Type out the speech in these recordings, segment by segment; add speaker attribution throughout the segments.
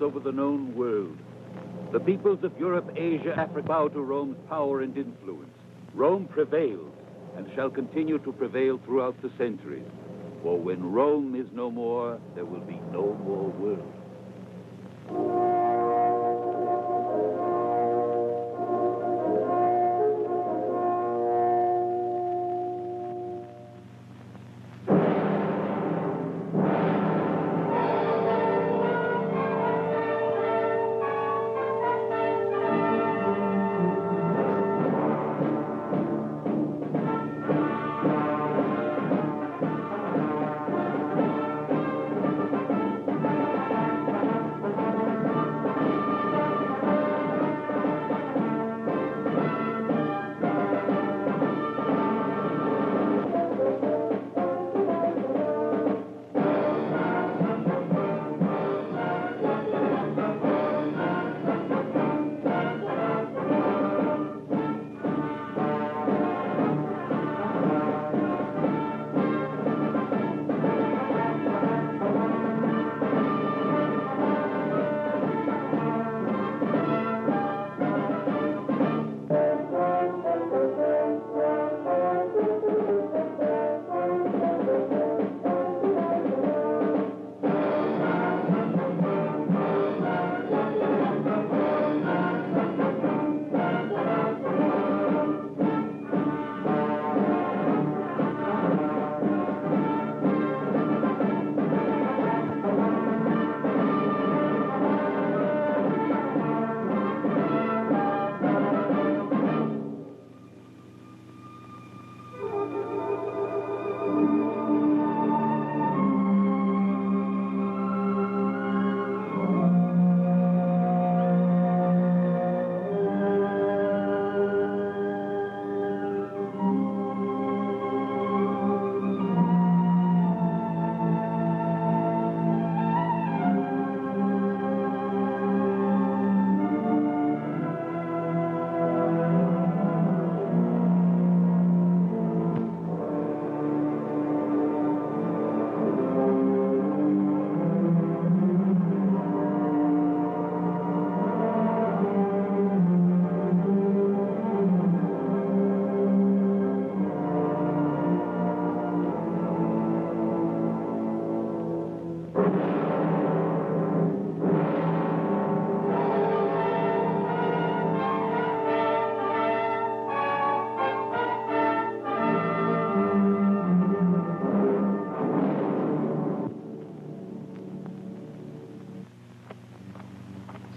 Speaker 1: over the known world. The peoples of Europe, Asia, Africa bow to Rome's power and influence. Rome prevails and shall continue to prevail throughout the centuries. For when Rome is no more, there will be no more world.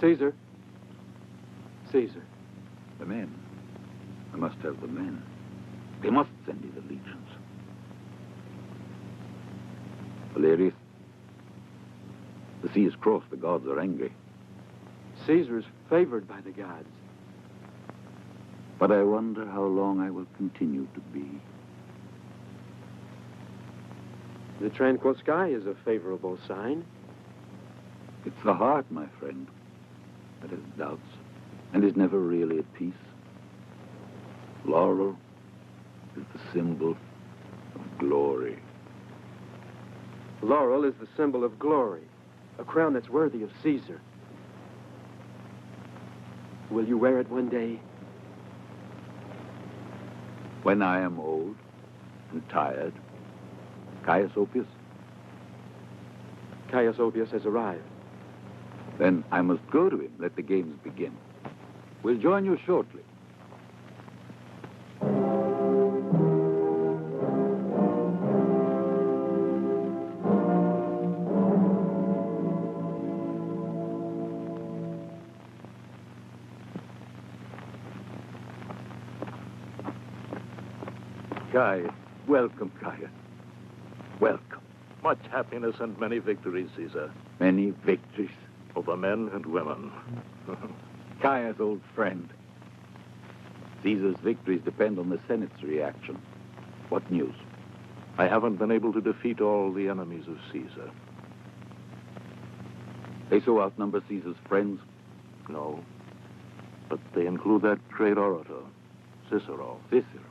Speaker 2: Caesar. Caesar.
Speaker 1: The men. I must have the men. They must send me the legions. Valerius. The sea is crossed. The gods are angry.
Speaker 2: Caesar is favored by the gods.
Speaker 1: But I wonder how long I will continue to be.
Speaker 2: The tranquil sky is a favorable sign.
Speaker 1: It's the heart, my friend, that has doubts and is never really at peace. Laurel is the symbol of glory.
Speaker 2: Laurel is the symbol of glory, a crown that's worthy of Caesar. Will you wear it one day?
Speaker 1: When I am old and tired, Caius Oppius?
Speaker 2: Caius Oppius has arrived.
Speaker 1: Then I must go to him. Let the games begin. We'll join you shortly. Caius, welcome, Caius. Welcome.
Speaker 3: Much happiness and many victories, Caesar.
Speaker 1: Many victories.
Speaker 3: Over men and women.
Speaker 1: Caius, old friend. Caesar's victories depend on the Senate's reaction. What news?
Speaker 3: I haven't been able to defeat all the enemies of Caesar.
Speaker 1: They so outnumber Caesar's friends?
Speaker 3: No. But they include that great orator, Cicero.
Speaker 1: Cicero.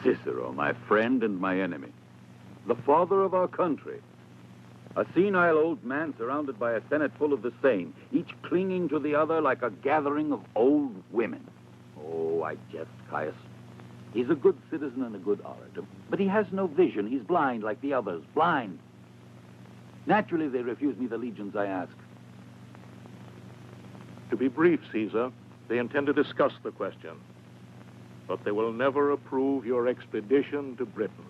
Speaker 1: Cicero, my friend and my enemy. The father of our country. A senile old man surrounded by a senate full of the same, each clinging to the other like a gathering of old women. Oh, I jest, Caius. He's a good citizen and a good orator, but he has no vision. He's blind like the others, blind. Naturally, they refuse me the legions I ask.
Speaker 3: To be brief, Caesar, they intend to discuss the question, but they will never approve your expedition to Britain.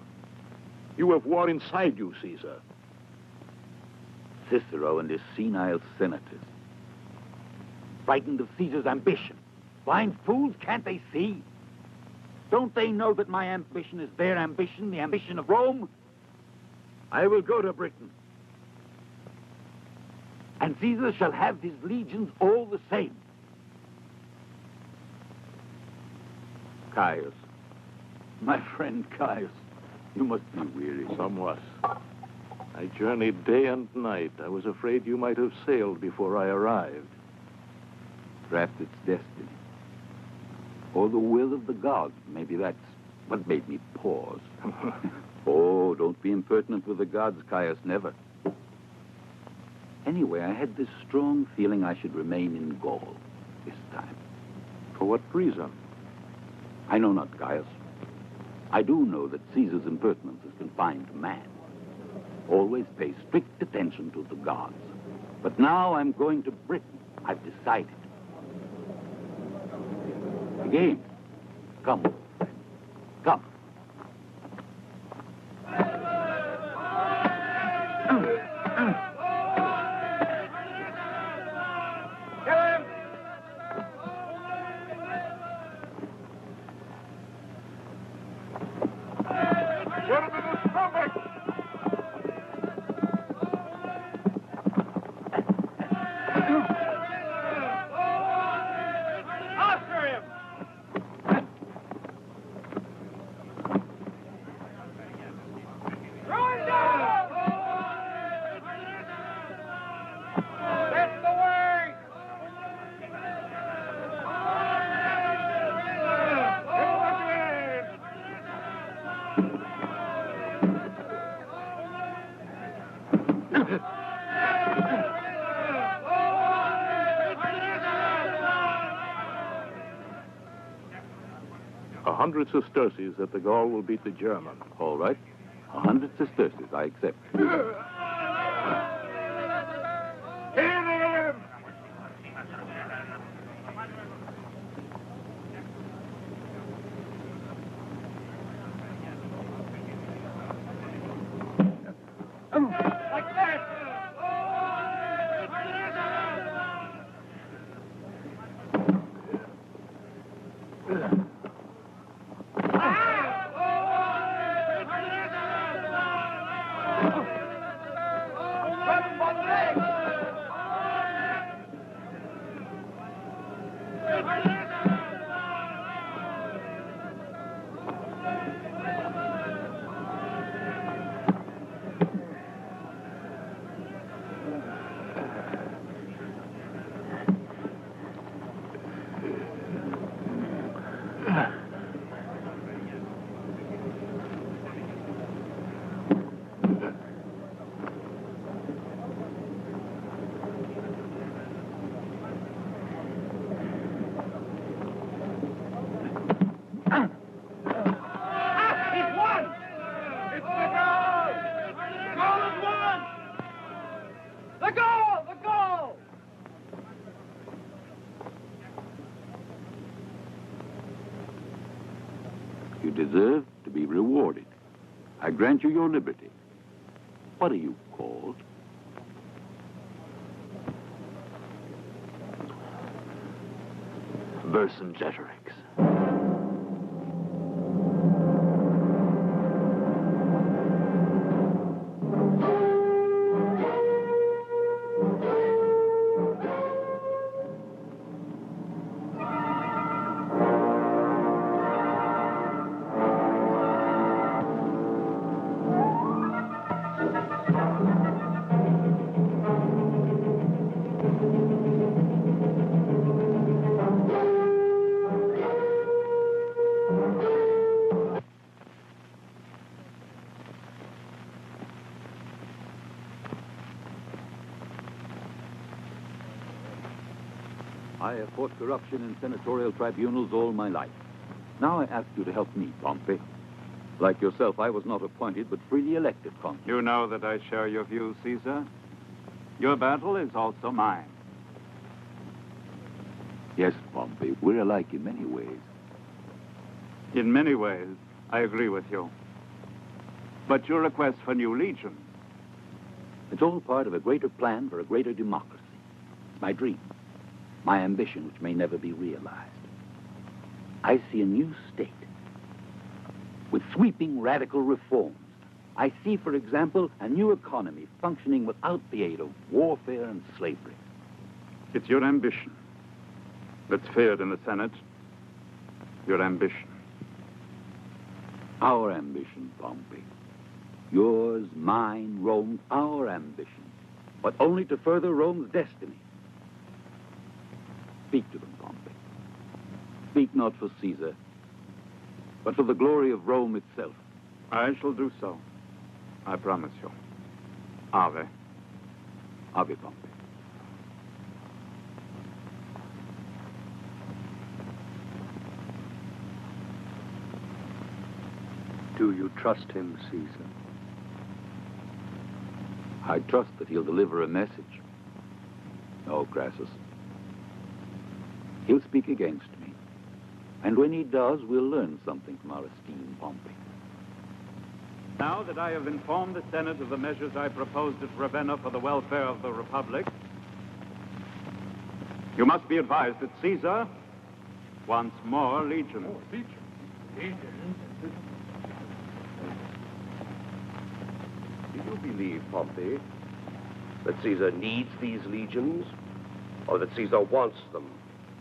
Speaker 3: You have war inside you, Caesar.
Speaker 1: Cicero and his senile senators. Frightened of Caesar's ambition. Blind fools, can't they see? Don't they know that my ambition is their ambition, the ambition of Rome? I will go to Britain. And Caesar shall have his legions all the same. Caius, my friend Caius, you must be weary.
Speaker 3: Somewhat. I journeyed day and night. I was afraid you might have sailed before I arrived.
Speaker 1: Perhaps it's destiny. Or the will of the gods. Maybe that's what made me pause. Oh, don't be impertinent with the gods, Caius, never. Anyway, I had this strong feeling I should remain in Gaul this time.
Speaker 3: For what reason?
Speaker 1: I know not, Gaius. I do know that Caesar's impertinence is confined to man. Always pay strict attention to the gods. But now I'm going to Britain. I've decided. Again, come, come.
Speaker 3: A 100 sesterces that the Gaul will beat the German.
Speaker 1: All right. 100 sesterces, I accept. You deserve to be rewarded. I grant you your liberty. What are you called?
Speaker 3: Vercingetorix.
Speaker 1: I have fought corruption in senatorial tribunals all my life. Now I ask you to help me, Pompey. Like yourself, I was not appointed, but freely elected consul.
Speaker 4: You know that I share your views, Caesar. Your battle is also mine.
Speaker 1: Yes, Pompey, we're alike in many ways.
Speaker 4: In many ways, I agree with you. But your request for new legions.
Speaker 1: It's all part of a greater plan for a greater democracy. It's my dream, my ambition, which may never be realized. I see a new state with sweeping radical reforms. I see, for example, a new economy functioning without the aid of warfare and slavery.
Speaker 4: It's your ambition that's feared in the Senate. Your ambition.
Speaker 1: Our ambition, Pompey. Yours, mine, Rome, our ambition. But only to further Rome's destiny. Speak to them, Pompey. Speak not for Caesar, but for the glory of Rome itself.
Speaker 4: I shall do so. I promise you. Ave.
Speaker 1: Ave, Pompey.
Speaker 2: Do you trust him, Caesar?
Speaker 1: I trust that he'll deliver a message. No, Crassus. He'll speak against me. And when he does, we'll learn something from our esteemed Pompey.
Speaker 4: Now that I have informed the Senate of the measures I proposed at Ravenna for the welfare of the Republic, you must be advised that Caesar wants more legions.
Speaker 5: Do you believe, Pompey, that Caesar needs these legions, or that Caesar wants them?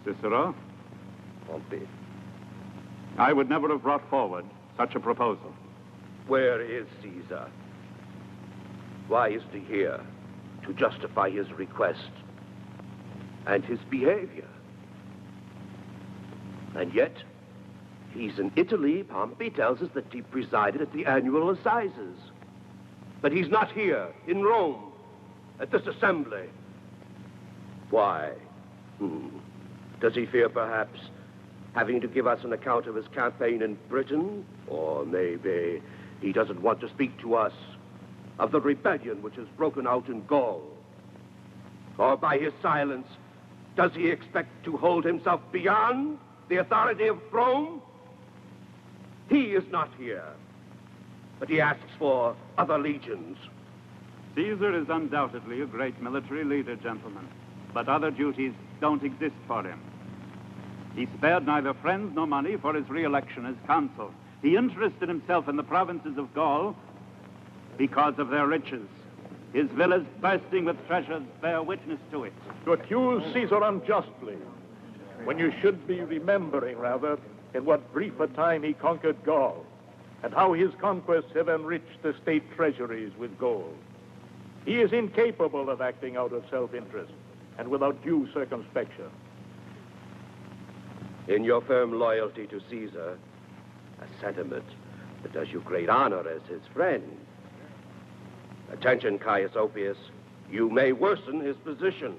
Speaker 4: Cicero,
Speaker 5: Pompey,
Speaker 4: I would never have brought forward such a proposal.
Speaker 5: where is Caesar? Why isn't he here to justify his request and his behavior? And yet, he's in Italy. Pompey tells us that he presided at the annual assizes. But he's not here in Rome at this assembly. Why? Does he fear, perhaps, having to give us an account of his campaign in Britain? Or maybe he doesn't want to speak to us of the rebellion which has broken out in Gaul? Or by his silence, does he expect to hold himself beyond the authority of Rome? He is not here, but he asks for other legions.
Speaker 4: Caesar is undoubtedly a great military leader, gentlemen, but other duties don't exist for him. He spared neither friends nor money for his re-election as consul. He interested himself in the provinces of Gaul because of their riches. His villas bursting with treasures bear witness to it.
Speaker 3: To accuse Caesar unjustly, when you should be remembering, rather, in what brief a time he conquered Gaul, and how his conquests have enriched the state treasuries with gold. He is incapable of acting out of self-interest and without due circumspection.
Speaker 5: In your firm loyalty to Caesar, a sentiment that does you great honor as his friend. Attention, Caius Oppius, you may worsen his position.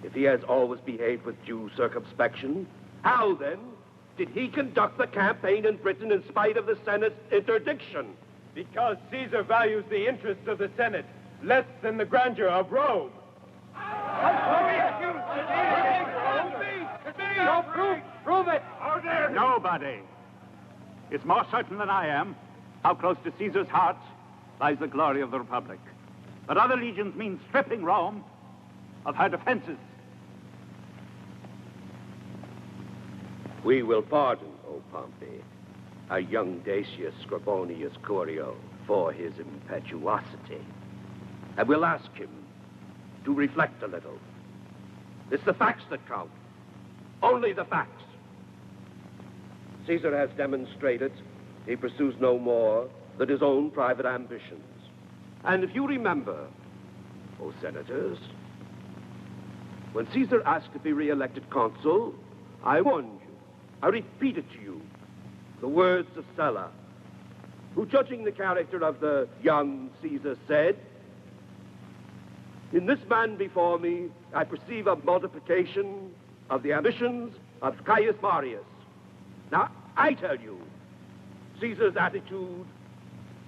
Speaker 5: If he has always behaved with due circumspection, how then did he conduct the campaign in Britain in spite of the Senate's interdiction?
Speaker 6: Because Caesar values the interests of the Senate less than the grandeur of Rome.
Speaker 4: Prove it! Nobody. It's more certain than I am how close to Caesar's heart lies the glory of the Republic. But other legions mean stripping Rome of her defenses.
Speaker 5: We will pardon, O Pompey, a young Dacius Scribonius Curio for his impetuosity. And we'll ask him to reflect a little. It's the facts that count. Only the facts. Caesar has demonstrated he pursues no more than his own private ambitions. And if you remember, O senators, when Caesar asked to be re-elected consul, I warned you. I repeat it to you, the words of Sulla, who, judging the character of the young Caesar, said, In this man before me, I perceive a multiplication of the ambitions of Caius Marius. Now, I tell you, Caesar's attitude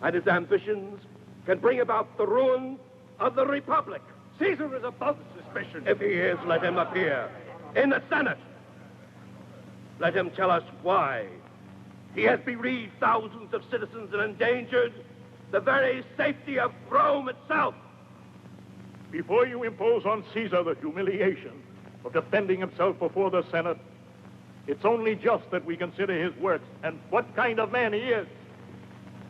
Speaker 5: and his ambitions can bring about the ruin of the Republic.
Speaker 3: Caesar is above suspicion.
Speaker 5: If he is, let him appear in the Senate. Let him tell us why he has bereaved thousands of citizens and endangered the very safety of Rome itself.
Speaker 3: Before you impose on Caesar the humiliation of defending himself before the Senate, it's only just that we consider his works and what kind of man he is.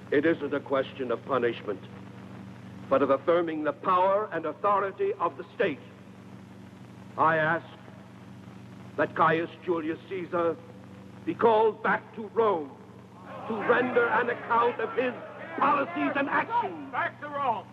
Speaker 5: It isn't a question of punishment, but of affirming the power and authority of the state. I ask that Gaius Julius Caesar be called back to Rome to render an account of his policies and actions.
Speaker 3: Back to Rome.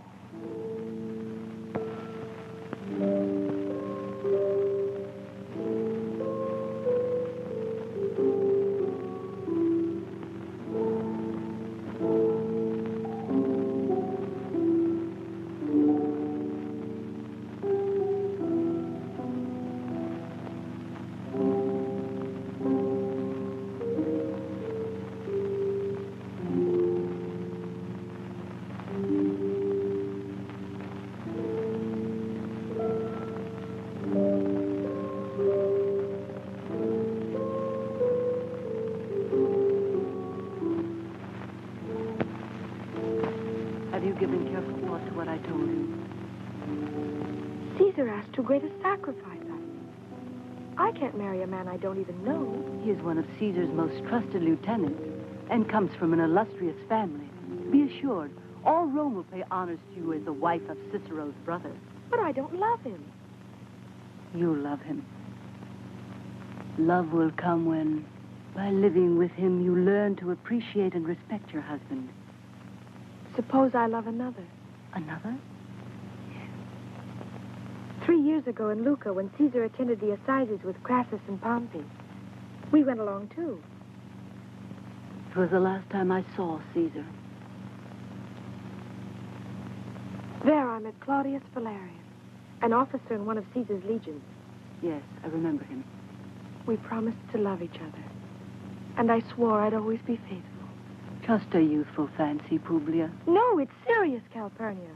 Speaker 7: Have you given careful thought to what I told you?
Speaker 8: Caesar asked too great a sacrifice. I can't marry a man I don't even know.
Speaker 7: He is one of Caesar's most trusted lieutenants and comes from an illustrious family. Be assured, all Rome will pay honors to you as the wife of Cicero's brother.
Speaker 8: But I don't love him.
Speaker 7: You love him. Love will come when, by living with him, you learn to appreciate and respect your husband.
Speaker 8: Suppose I love another.
Speaker 7: Another?
Speaker 8: 3 years ago in Lucca, when Caesar attended the assizes with Crassus and Pompey, we went along too.
Speaker 7: It was the last time I saw Caesar.
Speaker 8: There I met Claudius Valerian, an officer in one of Caesar's legions.
Speaker 7: Yes, I remember him.
Speaker 8: We promised to love each other, and I swore I'd always be faithful.
Speaker 7: Just a youthful fancy, Publia.
Speaker 8: No, it's serious, Calpurnia.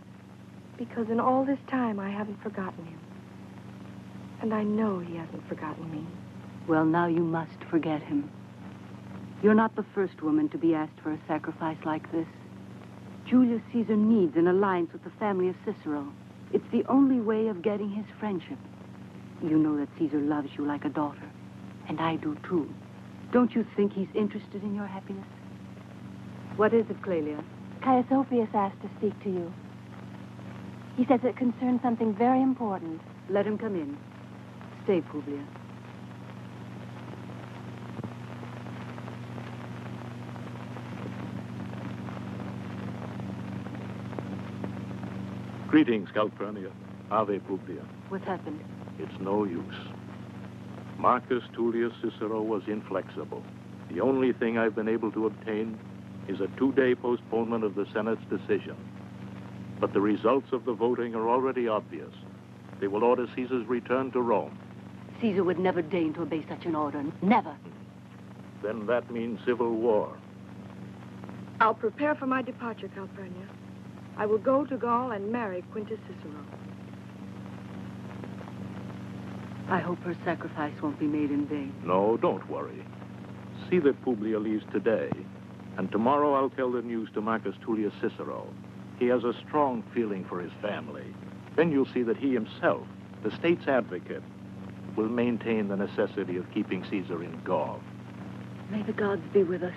Speaker 8: Because in all this time, I haven't forgotten him. And I know he hasn't forgotten me.
Speaker 7: Well, now you must forget him. You're not the first woman to be asked for a sacrifice like this. Julius Caesar needs an alliance with the family of Cicero. It's the only way of getting his friendship. You know that Caesar loves you like a daughter. And I do, too. Don't you think he's interested in your happiness? What is it, Clelia?
Speaker 8: Caius Ophius asked to speak to you. He says it concerns something very important.
Speaker 7: Let him come in. Stay, Publia.
Speaker 3: Greetings, Calpurnia. Ave Publia.
Speaker 7: What's happened?
Speaker 3: It's no use. Marcus Tullius Cicero was inflexible. The only thing I've been able to obtain is a 2-day postponement of the Senate's decision. But the results of the voting are already obvious. They will order Caesar's return to Rome.
Speaker 7: Caesar would never deign to obey such an order. Never.
Speaker 3: Then that means civil war.
Speaker 8: I'll prepare for my departure, Calpurnia. I will go to Gaul and marry Quintus Cicero.
Speaker 7: I hope her sacrifice won't be made in vain.
Speaker 3: No, don't worry. See that Publia leaves today, and tomorrow I'll tell the news to Marcus Tullius Cicero. He has a strong feeling for his family. Then you'll see that he himself, the state's advocate, will maintain the necessity of keeping Caesar in Gaul.
Speaker 7: May the gods be with us.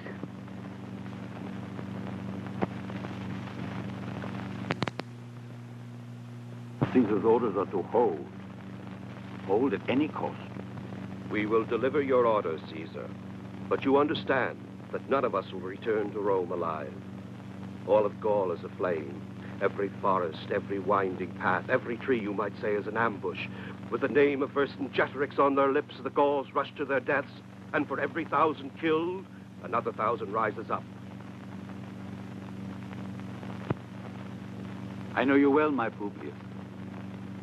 Speaker 1: Caesar's orders are to hold. Hold at any cost.
Speaker 5: We will deliver your orders, Caesar. But you understand that none of us will return to Rome alive. All of Gaul is aflame. Every forest, every winding path, every tree, you might say, is an ambush. With the name of Vercingetorix on their lips, the Gauls rush to their deaths, and for every 1,000 killed, another 1,000 rises up.
Speaker 1: I know you well, my Publius.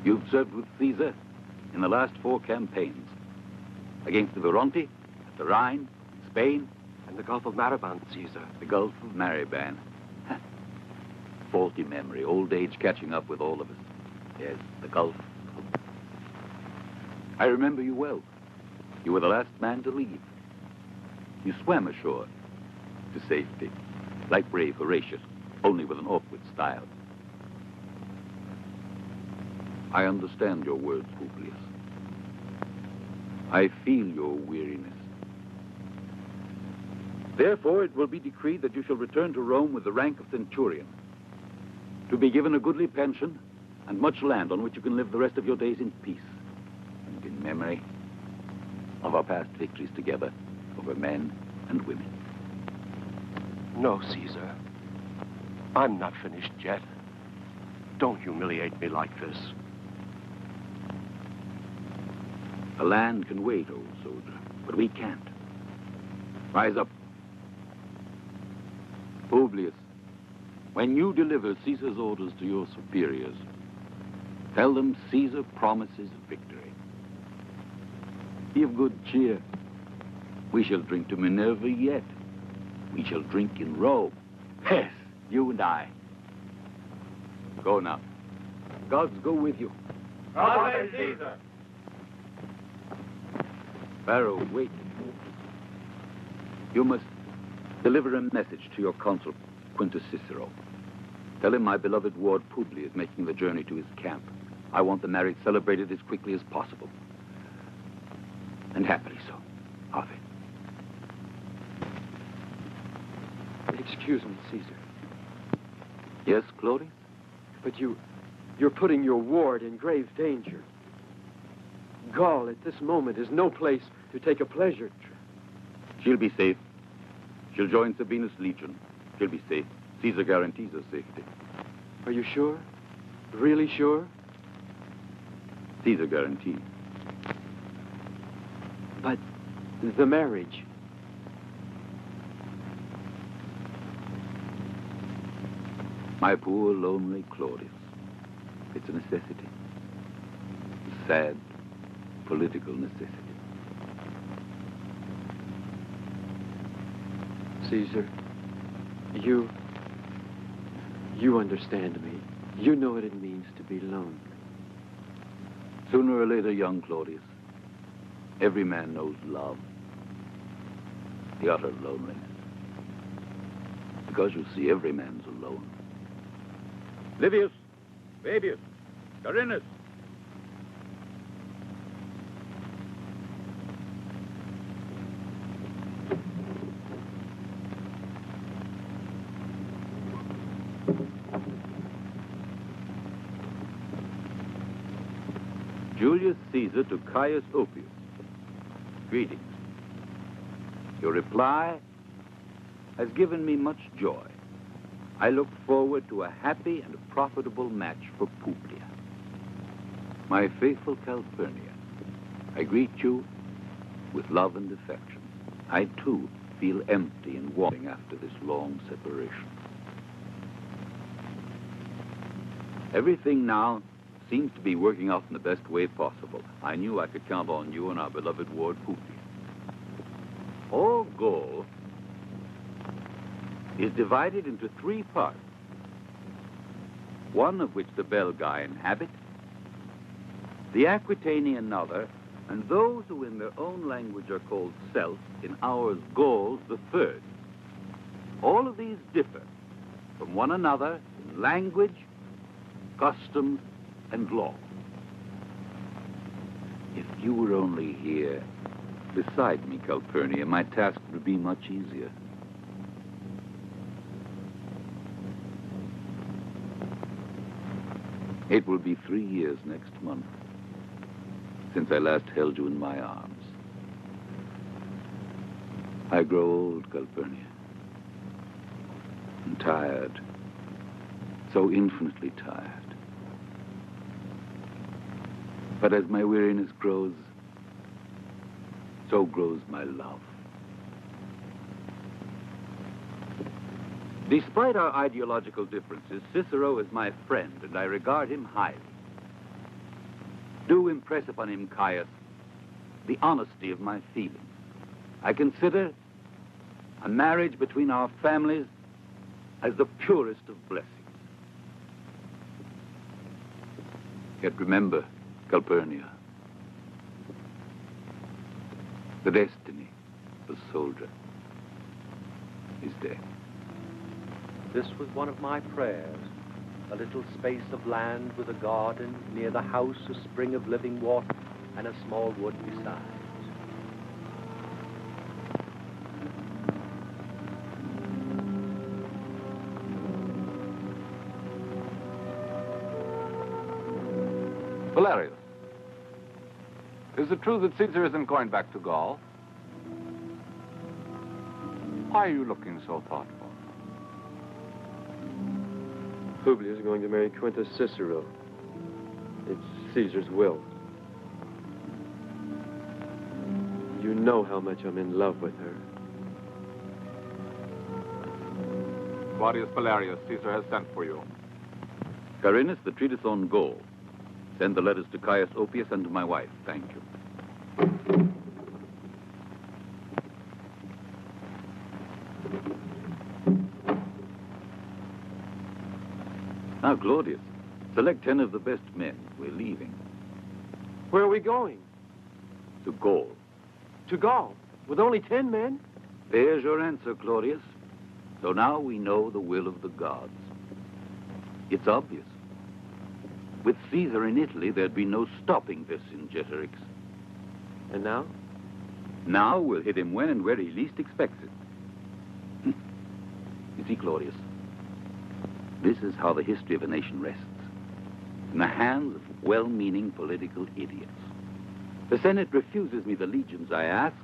Speaker 1: You've served with Caesar in the last 4 campaigns. Against the Veronti, the Rhine, Spain.
Speaker 5: And the Gulf of Mariband, Caesar.
Speaker 1: The Gulf of Mariband. Faulty memory, old age catching up with all of us. Yes, the Gulf. I remember you well. You were the last man to leave. You swam ashore to safety, like brave Horatius, only with an awkward style. I understand your words, Publius. I feel your weariness. Therefore, it will be decreed that you shall return to Rome with the rank of centurion, to be given a goodly pension and much land on which you can live the rest of your days in peace and in memory of our past victories together over men and women.
Speaker 5: No, Caesar. I'm not finished yet. Don't humiliate me like this.
Speaker 1: The land can wait, old soldier, but we can't. Rise up. Publius, when you deliver Caesar's orders to your superiors, tell them Caesar promises victory. Be of good cheer. We shall drink to Minerva yet. We shall drink in Rome. Yes, you and I. Go now. Gods go with you.
Speaker 6: God save Caesar.
Speaker 1: Pharaoh, wait. You must deliver a message to your consul, Quintus Cicero. Tell him my beloved ward Publia is making the journey to his camp. I want the marriage celebrated as quickly as possible. And happily so. Ave.
Speaker 2: Excuse me, Caesar.
Speaker 1: Yes, Claudius?
Speaker 2: But you're putting your ward in grave danger. Gaul at this moment is no place to take a pleasure trip.
Speaker 1: She'll be safe. She'll join Sabinus' legion. She'll be safe. Caesar guarantees her safety.
Speaker 2: Are you sure? Really sure?
Speaker 1: Caesar guarantees.
Speaker 2: But the marriage.
Speaker 1: My poor, lonely Claudius. It's a necessity. A sad, political necessity.
Speaker 2: Caesar, you understand me. You know what it means to be lonely.
Speaker 1: Sooner or later, young Claudius, every man knows love. The utter loneliness. Because you see, every man's alone. Livius, Fabius, Carinus. Julius Caesar to Caius Oppius. Greetings. Your reply has given me much joy. I look forward to a happy and a profitable match for Publia. My faithful Calpurnia, I greet you with love and affection. I, too, feel empty and wanting after this long separation. Everything now seems to be working out in the best way possible. I knew I could count on you and our beloved ward Publia. All Gaul is divided into 3 parts, one of which the Belgae inhabit, the Aquitani another, and those who in their own language are called Celts, in ours Gauls, the 3rd. All of these differ from one another in language, customs, and law. If you were only here beside me, Calpurnia, my task would be much easier. It will be 3 years next month since I last held you in my arms. I grow old, Calpurnia, and tired, so infinitely tired. But as my weariness grows, so grows my love. Despite our ideological differences, Cicero is my friend, and I regard him highly. Do impress upon him, Caius, the honesty of my feelings. I consider a marriage between our families as the purest of blessings. Yet remember, Calpurnia, the destiny of a soldier is death.
Speaker 9: This was one of my prayers. A little space of land with a garden, near the house a spring of living water, and a small wood besides.
Speaker 10: Valerius, is it true that Caesar isn't going back to Gaul? Why are you looking so thoughtful?
Speaker 2: Publia is going to marry Quintus Cicero. It's Caesar's will. You know how much I'm in love with her.
Speaker 10: Claudius Valerius, Caesar has sent for you.
Speaker 1: Carinus, the treatise on Gaul. Send the letters to Caius Oppius and to my wife. Thank you. Now, Claudius, select 10 of the best men. We're leaving.
Speaker 2: Where are we going?
Speaker 1: To Gaul.
Speaker 2: To Gaul? With only 10 men?
Speaker 1: There's your answer, Claudius. So now we know the will of the gods. It's obvious. With Caesar in Italy, there'd be no stopping Vercingetorix.
Speaker 2: And now?
Speaker 1: Now we'll hit him when and where he least expects it. You see, Claudius, this is how the history of a nation rests. In the hands of well-meaning political idiots. The Senate refuses me the legions I ask,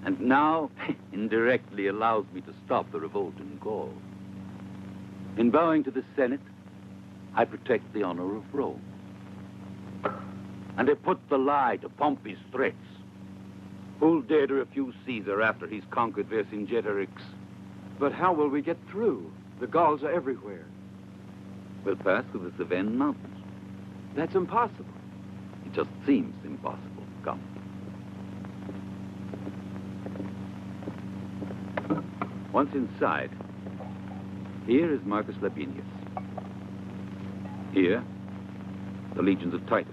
Speaker 1: and now indirectly allows me to stop the revolt in Gaul. In bowing to the Senate, I protect the honor of Rome. And I put the lie to Pompey's threats. Who'll dare to refuse Caesar after he's conquered Vercingetorix?
Speaker 2: But how will we get through? The Gauls are everywhere.
Speaker 1: We'll pass through the Cevennes Mountains.
Speaker 2: That's impossible.
Speaker 1: It just seems impossible. Come. Once inside, here is Marcus Labienus. Here, the legions of Titus.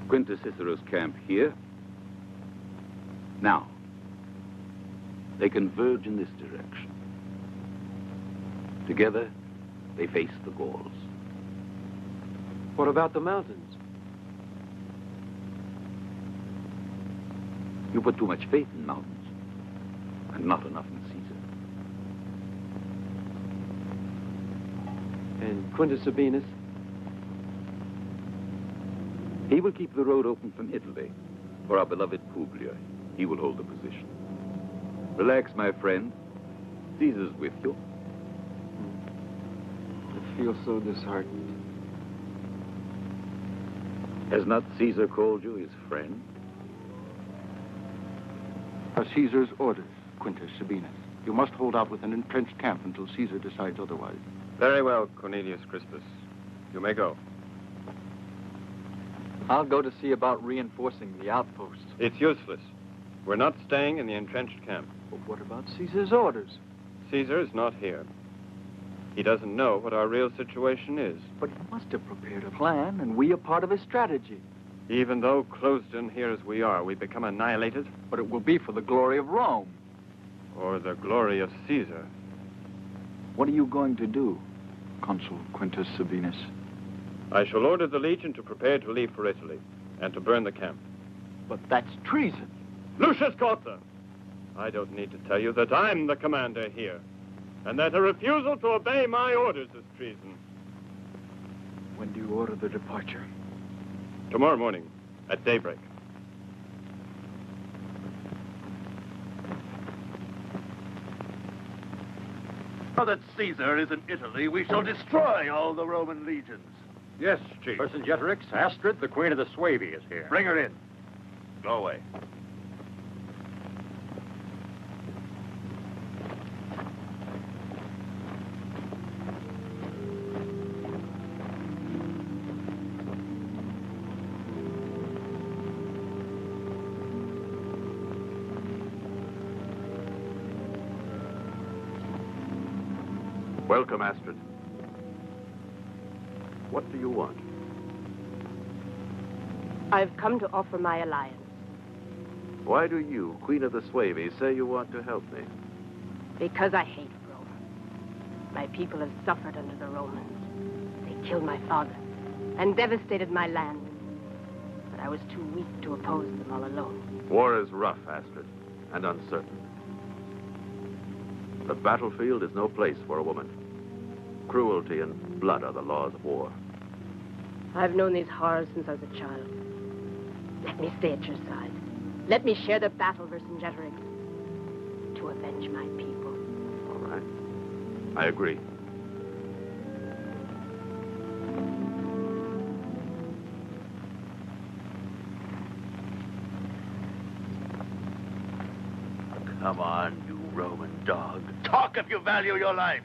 Speaker 1: Quintus Cicero's camp here. Now, they converge in this direction. Together, they face the Gauls.
Speaker 2: What about the mountains?
Speaker 1: You put too much faith in mountains, and not enough in Caesar.
Speaker 2: And Quintus Sabinus?
Speaker 1: He will keep the road open from Italy for our beloved Publia. He will hold the position. Relax, my friend. Caesar's with you.
Speaker 2: I feel so disheartened.
Speaker 1: Has not Caesar called you his friend?
Speaker 11: Caesar's orders, Quintus Sabinus. You must hold out with an entrenched camp until Caesar decides otherwise.
Speaker 12: Very well, Cornelius Crispus. You may go.
Speaker 13: I'll go to see about reinforcing the outposts.
Speaker 12: It's useless. We're not staying in the entrenched camp.
Speaker 13: But what about Caesar's orders?
Speaker 12: Caesar is not here. He doesn't know what our real situation is.
Speaker 13: But he must have prepared a plan, and we are part of his strategy.
Speaker 12: Even though closed in here as we are, we become annihilated.
Speaker 13: But it will be for the glory of Rome.
Speaker 12: Or the glory of Caesar.
Speaker 11: What are you going to do, Consul Quintus Sabinus?
Speaker 12: I shall order the legion to prepare to leave for Italy and to burn the camp.
Speaker 13: But that's treason.
Speaker 12: Lucius Corta! I don't need to tell you that I'm the commander here, and that a refusal to obey my orders is treason.
Speaker 13: When do you order the departure?
Speaker 12: Tomorrow morning, at daybreak.
Speaker 5: Now that Caesar is in Italy, we shall destroy all the Roman legions.
Speaker 3: Yes, Chief. Vercingetorix, Astrid, the Queen of the Suevi, is here.
Speaker 5: Bring her in. Go away.
Speaker 10: Welcome, Astrid. What do you want?
Speaker 14: I've come to offer my alliance.
Speaker 10: Why do you, Queen of the Suevi, say you want to help me?
Speaker 14: Because I hate Rome. My people have suffered under the Romans. They killed my father and devastated my land. But I was too weak to oppose them all alone.
Speaker 10: War is rough, Astrid, and uncertain. The battlefield is no place for a woman. Cruelty and blood are the laws of war.
Speaker 14: I've known these horrors since I was a child. Let me stay at your side. Let me share the battle, Vercingetorix, to avenge my people.
Speaker 10: All right. I agree.
Speaker 5: Come on, you Roman dog. Talk if you value your life.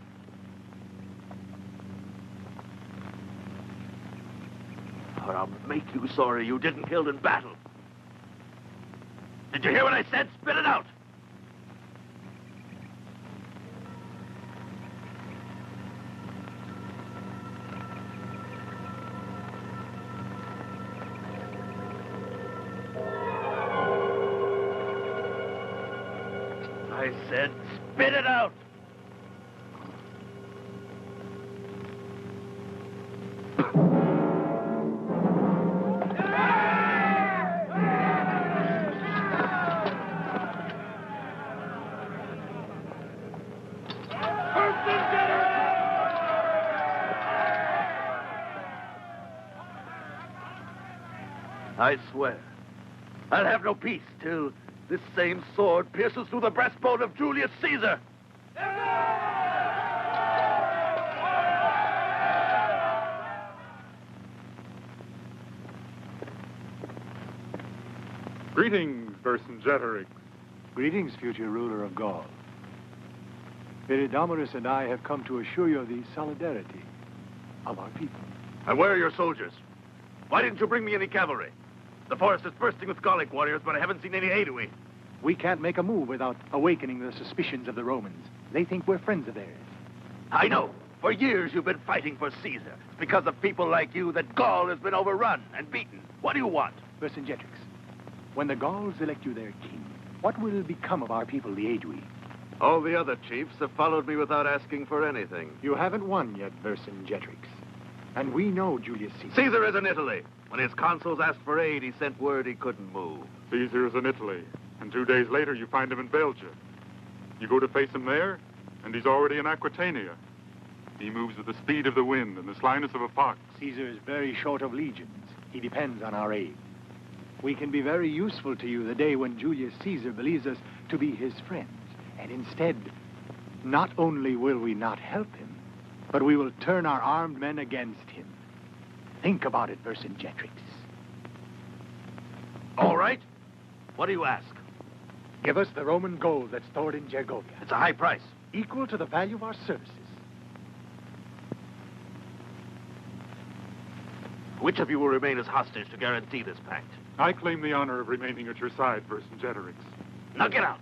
Speaker 5: Or I'll make you sorry you didn't kill in battle. Did you hear what I said? Spit it out! I said, spit it out! I swear, I'll have no peace till this same sword pierces through the breastbone of Julius Caesar.
Speaker 3: Greetings, Vercingetorix.
Speaker 15: Greetings, future ruler of Gaul. Viridomarus and I have come to assure you of the solidarity of our people.
Speaker 5: And where are your soldiers? Why didn't you bring me any cavalry? The forest is bursting with Gallic warriors, but I haven't seen any Aedui.
Speaker 15: We can't make a move without awakening the suspicions of the Romans. They think we're friends of theirs.
Speaker 5: I know. For years you've been fighting for Caesar. It's because of people like you that Gaul has been overrun and beaten. What do you want?
Speaker 15: Vercingetorix, when the Gauls elect you their king, what will become of our people, the Aedui?
Speaker 10: All the other chiefs have followed me without asking for anything.
Speaker 15: You haven't won yet, Vercingetorix. And we know Julius Caesar.
Speaker 10: Caesar is in Italy. When his consuls asked for aid, he sent word he couldn't move.
Speaker 3: Caesar is in Italy, and 2 days later you find him in Belgium. You go to face him there, and he's already in Aquitania. He moves with the speed of the wind and the slyness of a fox.
Speaker 15: Caesar is very short of legions. He depends on our aid. We can be very useful to you the day when Julius Caesar believes us to be his friends. And instead, not only will we not help him, but we will turn our armed men against him. Think about it, Vercingetorix.
Speaker 5: All right. What do you ask?
Speaker 15: Give us the Roman gold that's stored in Gergovia.
Speaker 5: It's a high price.
Speaker 15: Equal to the value of our services.
Speaker 5: Which of you will remain as hostage to guarantee this pact?
Speaker 3: I claim the honor of remaining at your side, Vercingetorix.
Speaker 5: Now get out.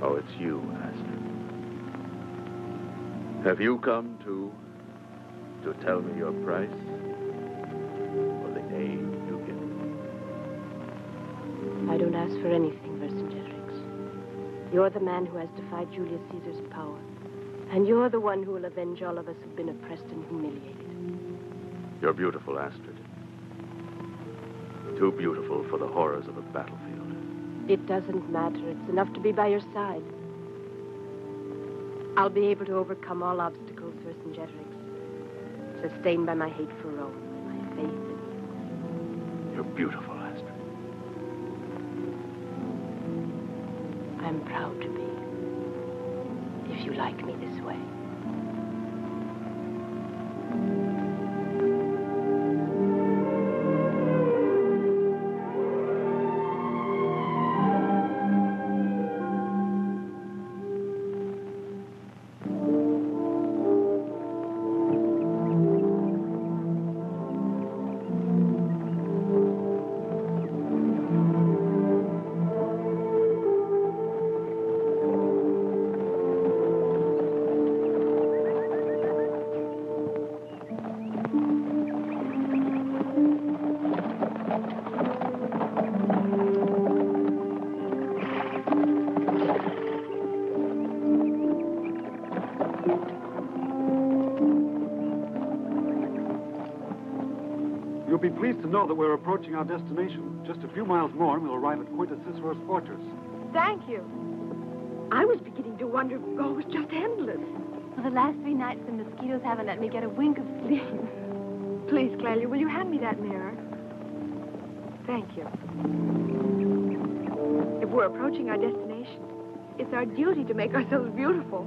Speaker 10: Oh, it's you, Astrid. Have you come to tell me your price? For the aid you give?
Speaker 14: I don't ask for anything, Vercingetorix. You're the man who has defied Julius Caesar's power. And you're the one who will avenge all of us who've been oppressed and humiliated.
Speaker 10: You're beautiful, Astrid. Too beautiful for the horrors of the battlefield.
Speaker 14: It doesn't matter. It's enough to be by your side. I'll be able to overcome all obstacles, Vercingetorix, sustained by my hate for Rome, my faith in you.
Speaker 10: You're beautiful, Astrid.
Speaker 14: I'm proud to be, if you like me this way.
Speaker 16: You'll be pleased to know that we're approaching our destination. Just a few miles more and we'll arrive at Quintus Cicero's fortress.
Speaker 8: Thank you. I was beginning to wonder if Gaul was just endless.
Speaker 17: For the last 3 nights, the mosquitoes haven't let me get a wink of sleep.
Speaker 8: Please, Clelia, will you hand me that mirror? Thank you. If we're approaching our destination, it's our duty to make ourselves beautiful.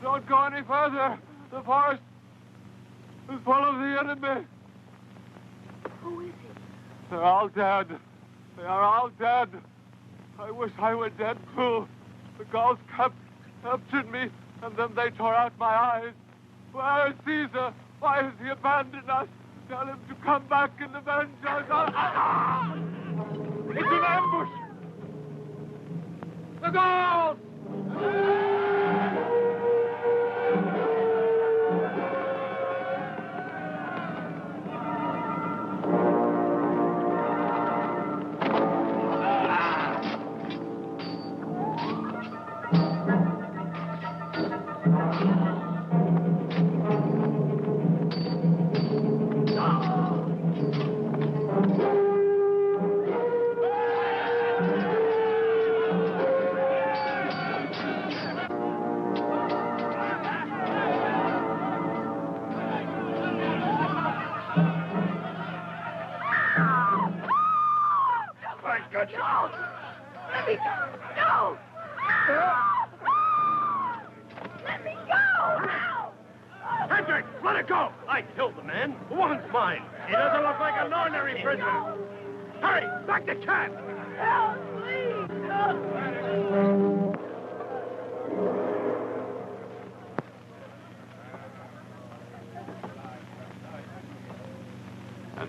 Speaker 6: Don't go any further. The forest is full of the enemy.
Speaker 8: Who is he?
Speaker 6: They're all dead. They are all dead. I wish I were dead, too. The Gauls captured me, and then they tore out my eyes. Where is Caesar? Why has he abandoned us? Tell him to come back and avenge us. It's an ambush! The Gauls!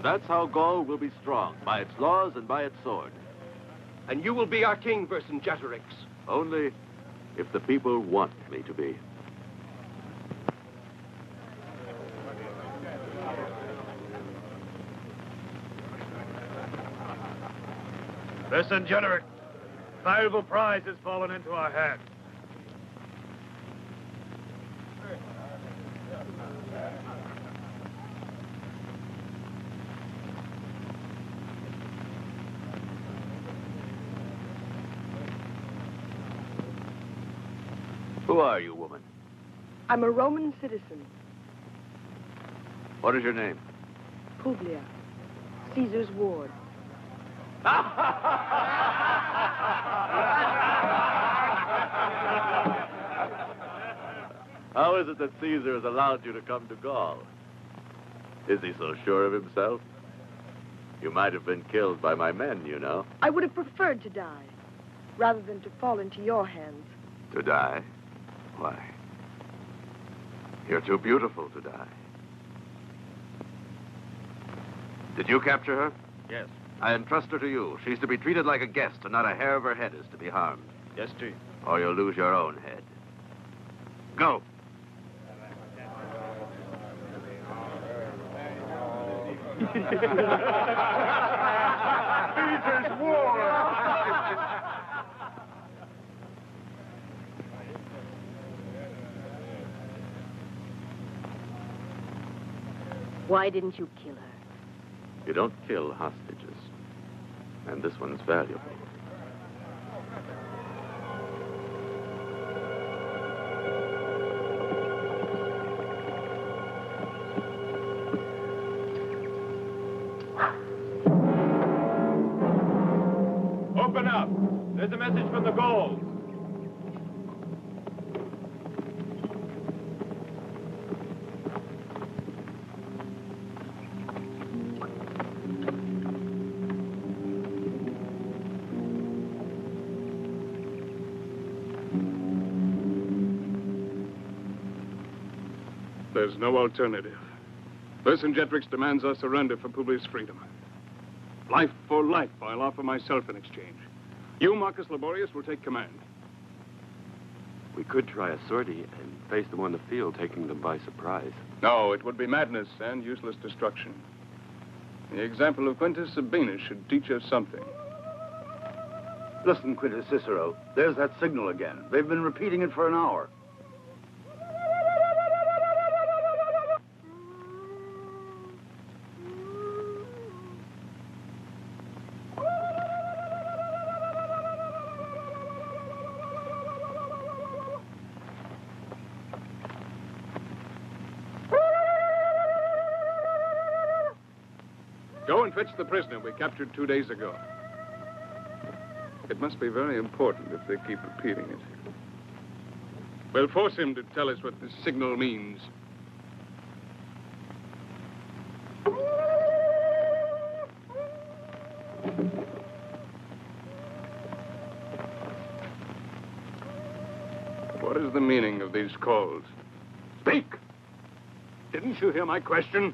Speaker 10: That's how Gaul will be strong, by its laws and by its sword.
Speaker 5: And you will be our king, Vercingetorix.
Speaker 10: Only if the people want me to be.
Speaker 3: Vercingetorix, valuable prize has fallen into our hands.
Speaker 1: Who are you, woman?
Speaker 8: I'm a Roman citizen.
Speaker 1: What is your name?
Speaker 8: Publia, Caesar's ward.
Speaker 10: How is it that Caesar has allowed you to come to Gaul? Is he so sure of himself? You might have been killed by my men, you know.
Speaker 8: I would have preferred to die, rather than to fall into your hands.
Speaker 10: To die? Why? You're too beautiful to die. Did you capture her?
Speaker 18: Yes.
Speaker 10: I entrust her to you. She's to be treated like a guest, and not a hair of her head is to be harmed.
Speaker 18: Yes, Chief.
Speaker 10: Or you'll lose your own head. Go.
Speaker 3: Caesar's war!
Speaker 14: Why didn't you kill her?
Speaker 10: You don't kill hostages. And this one's valuable.
Speaker 12: Open up. There's a message from the Gauls.
Speaker 6: There's no alternative. Vercingetorix demands our surrender for Publia's freedom. Life for life, I'll offer myself in exchange. You, Marcus Laborius, will take command.
Speaker 2: We could try a sortie and face them on the field, taking them by surprise.
Speaker 6: No, it would be madness and useless destruction. The example of Quintus Sabinus should teach us something.
Speaker 1: Listen, Quintus Cicero. There's that signal again. They've been repeating it for an hour.
Speaker 6: Go and fetch the prisoner we captured 2 days ago. It must be very important if they keep repeating it. We'll force him to tell us what this signal means. What is the meaning of these calls? Speak! Didn't you hear my question?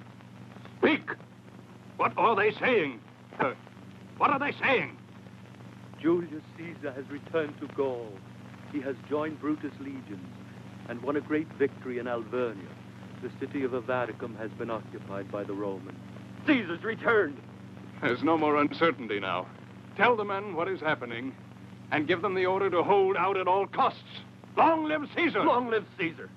Speaker 6: Speak! What are they saying? What are they saying?
Speaker 9: Julius Caesar has returned to Gaul. He has joined Brutus' legions and won a great victory in Alvernia. The city of Avaricum has been occupied by the Romans.
Speaker 18: Caesar's returned.
Speaker 6: There's no more uncertainty now. Tell the men what is happening and give them the order to hold out at all costs. Long live Caesar!
Speaker 18: Long live Caesar!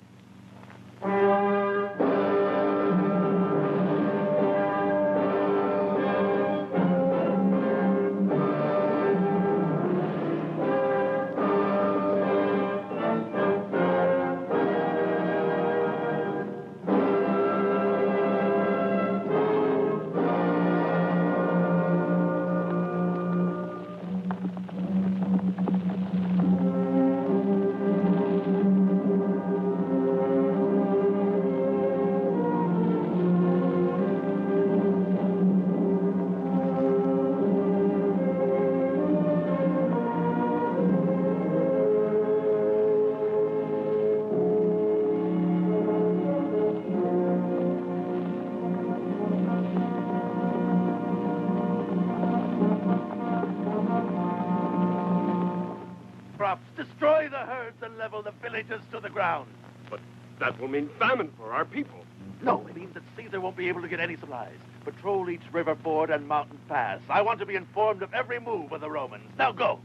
Speaker 5: Destroy the herds and level the villages to the ground.
Speaker 12: But that will mean famine for our people.
Speaker 5: No, it means that Caesar won't be able to get any supplies. Patrol each river ford and mountain pass. I want to be informed of every move of the Romans. Now go.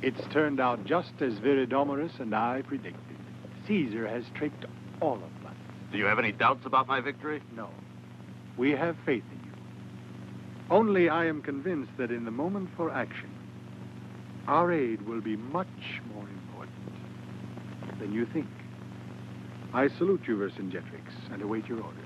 Speaker 15: It's turned out just as Viridomarus and I predicted. Caesar has tricked all of us.
Speaker 10: Do you have any doubts about my victory?
Speaker 15: No. We have faith in you. Only I am convinced that in the moment for action, our aid will be much more important than you think. I salute you, Vercingetorix, and await your orders.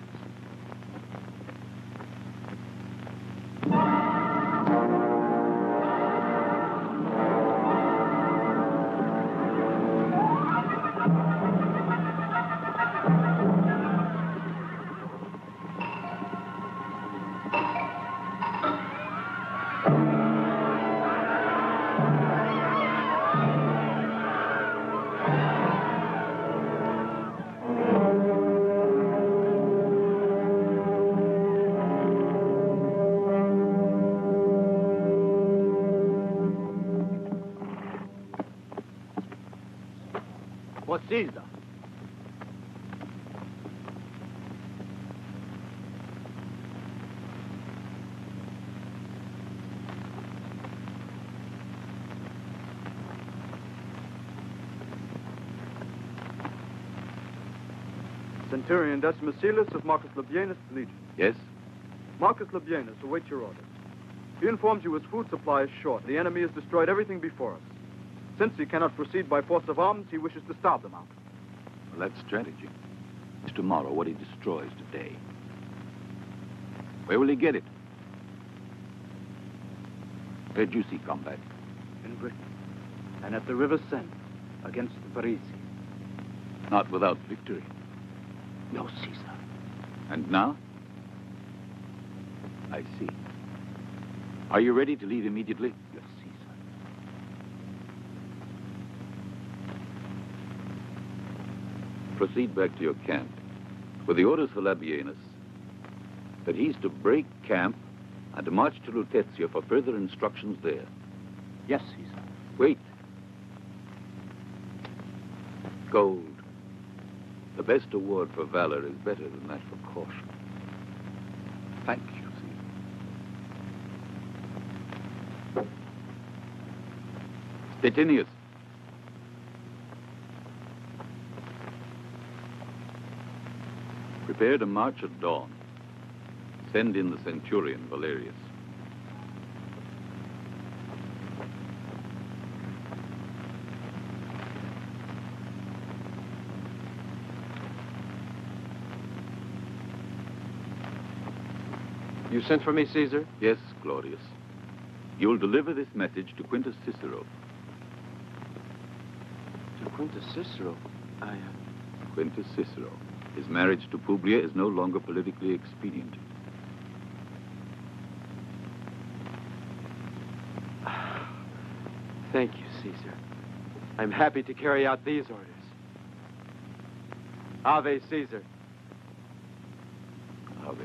Speaker 18: For Caesar.
Speaker 19: Centurion Decimus Celus of Marcus Labienus' legion.
Speaker 1: Yes?
Speaker 19: Marcus Labienus awaits your orders. He informs you his food supply is short. The enemy has destroyed everything before us. Since he cannot proceed by force of arms, he wishes to starve them out.
Speaker 1: Well, that's strategy. It's tomorrow what he destroys today. Where will he get it? Where'd you see combat?
Speaker 16: In Britain, and at the River Seine, against the Parisi.
Speaker 1: Not without victory.
Speaker 5: No, Caesar.
Speaker 1: And now? I see. Are you ready to leave immediately?
Speaker 5: Yes, Caesar.
Speaker 1: Proceed back to your camp with the orders for Labienus that he's to break camp and to march to Lutetia for further instructions there.
Speaker 16: Yes, Caesar.
Speaker 1: Wait. Gold. The best award for valor is better than that for caution.
Speaker 16: Thank you, Caesar.
Speaker 1: Statinius. Prepare to march at dawn. Send in the centurion, Valerius.
Speaker 2: You sent for me, Caesar?
Speaker 1: Yes, Claudius. You'll deliver this message to Quintus Cicero.
Speaker 2: To Quintus Cicero?
Speaker 1: Quintus Cicero. His marriage to Publia is no longer politically expedient.
Speaker 2: Thank you, Caesar. I'm happy to carry out these orders. Ave, Caesar.
Speaker 1: Ave.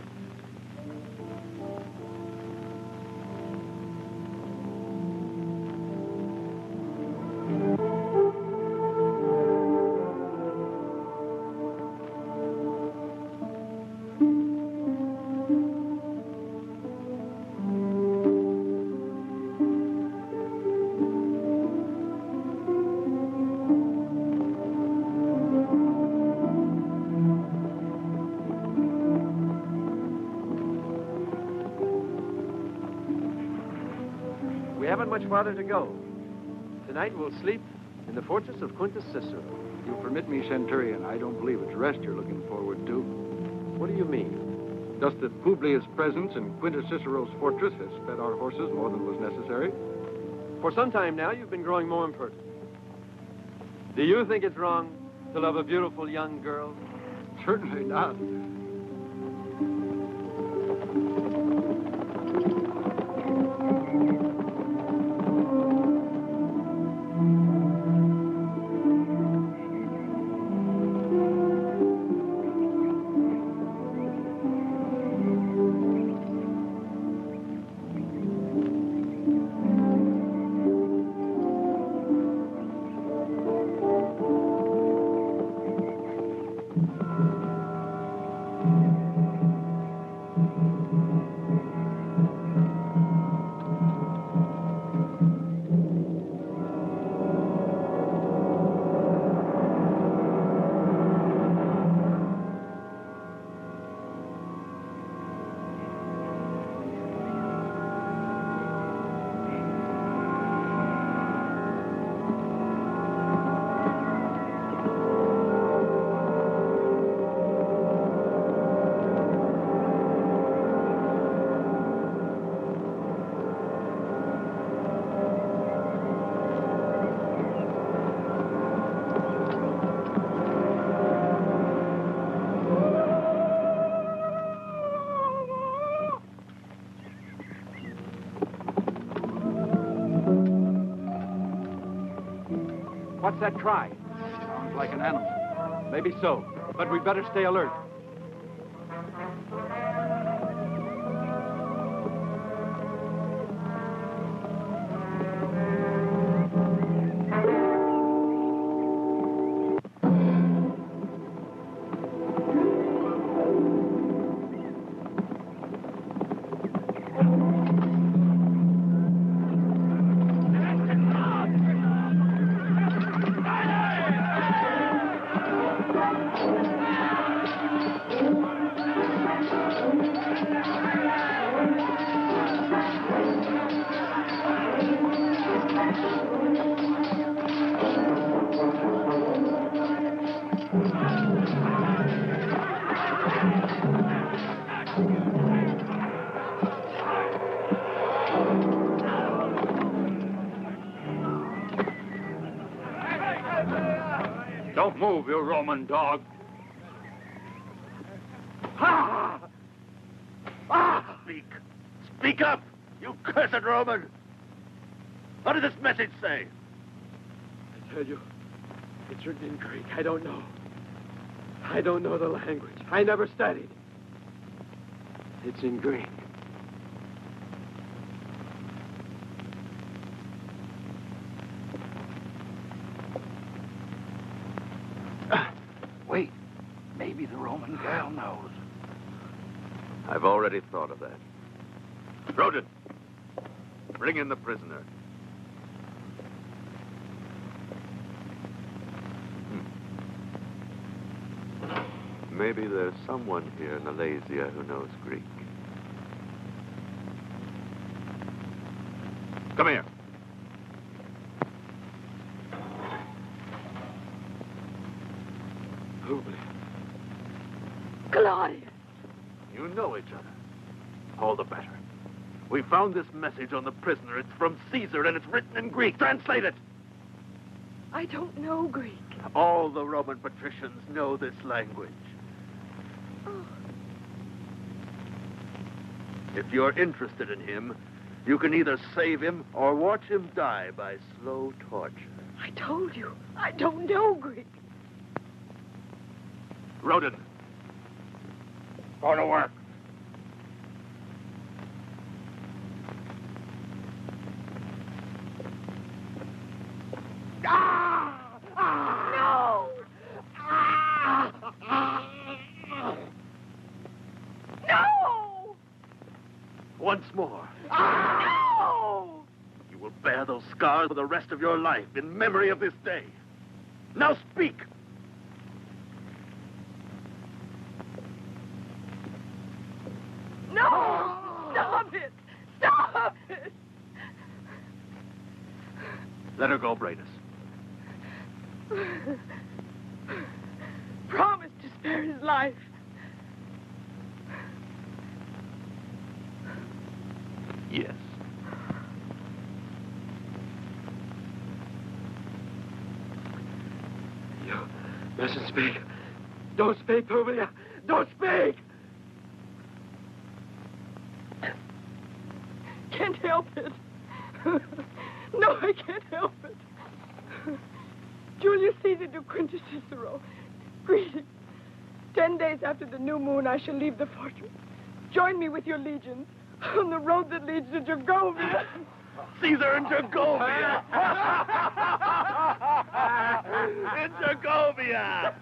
Speaker 2: Much farther to go. Tonight we'll sleep in the fortress of Quintus Cicero.
Speaker 11: You permit me, Centurion, I don't believe it's rest you're looking forward to.
Speaker 2: What do you mean?
Speaker 11: Just that Publia's presence in Quintus Cicero's fortress has fed our horses more than was necessary.
Speaker 2: For some time now, you've been growing more impertinent. Do you think it's wrong to love a beautiful young girl?
Speaker 11: Certainly not.
Speaker 16: What's that cry?
Speaker 19: Sounds like an animal. Maybe so, but we'd better stay alert.
Speaker 10: Don't move, you Roman dog. Speak. Speak up, you cursed Roman. What does this message say?
Speaker 2: I tell you, it's written in Greek. I don't know. I don't know the language. I never studied. It's in Greek.
Speaker 11: Wait. Maybe the Roman gal knows.
Speaker 10: I've already thought of that. Rodin, bring in the prisoner. Maybe there's someone here in Alasia who knows Greek. Come here.
Speaker 2: Publia.
Speaker 14: Claudius.
Speaker 10: You know each other. All the better. We found this message on the prisoner. It's from Caesar, and it's written in Greek. Translate it.
Speaker 8: I don't know Greek.
Speaker 10: All the Roman patricians know this language.
Speaker 8: Oh.
Speaker 10: If you're interested in him, you can either save him or watch him die by slow torture.
Speaker 8: I told you, I don't know Greek.
Speaker 10: Rodin, go to work.
Speaker 8: No! No!
Speaker 10: Once more.
Speaker 8: No!
Speaker 10: You will bear those scars for the rest of your life in memory of this day. Now speak.
Speaker 8: No! Stop it! Stop it!
Speaker 10: Let her go, Brandis.
Speaker 8: Promise to spare his life.
Speaker 10: Yes.
Speaker 2: You mustn't speak. Don't speak, Publia. Don't speak!
Speaker 8: Can't help it. No, I can't help it. Julius Caesar to Quintus Cicero. Greetings. 10 days after the new moon, I shall leave the fortress. Join me with your legions on the road that leads to Gergovia.
Speaker 10: Caesar in Gergovia! In Gergovia!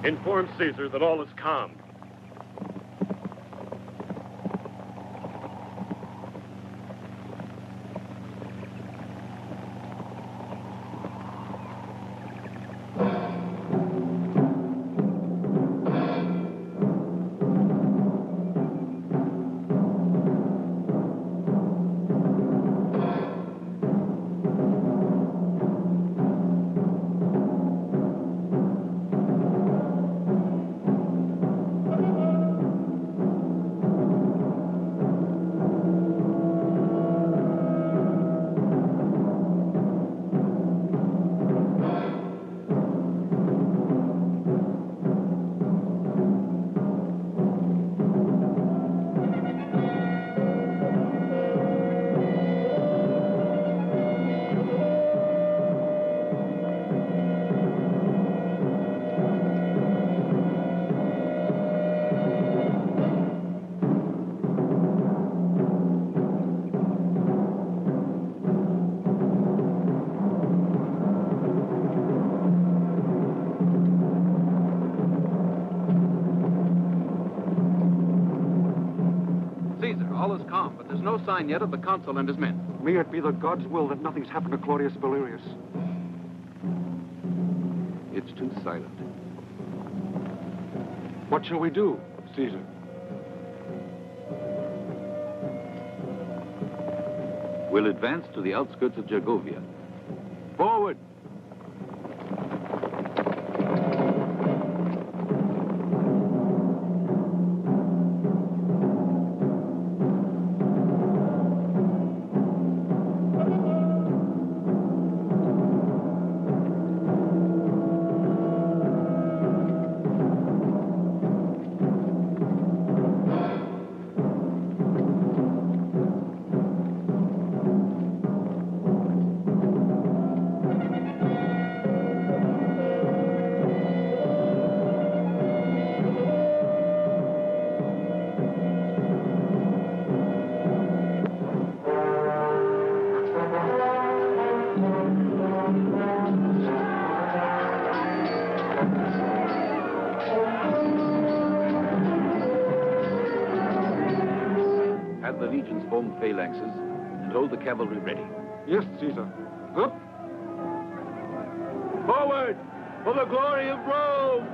Speaker 12: Inform Caesar that all is calm.
Speaker 20: No sign yet of the consul and his men.
Speaker 16: May it be the God's will that nothing's happened to Claudius Valerius.
Speaker 1: It's too silent.
Speaker 16: What shall we do, Caesar?
Speaker 1: We'll advance to the outskirts of Gergovia. Forward! Form phalanxes and hold the cavalry ready.
Speaker 16: Yes, Caesar. Up!
Speaker 1: Forward! For the glory of Rome!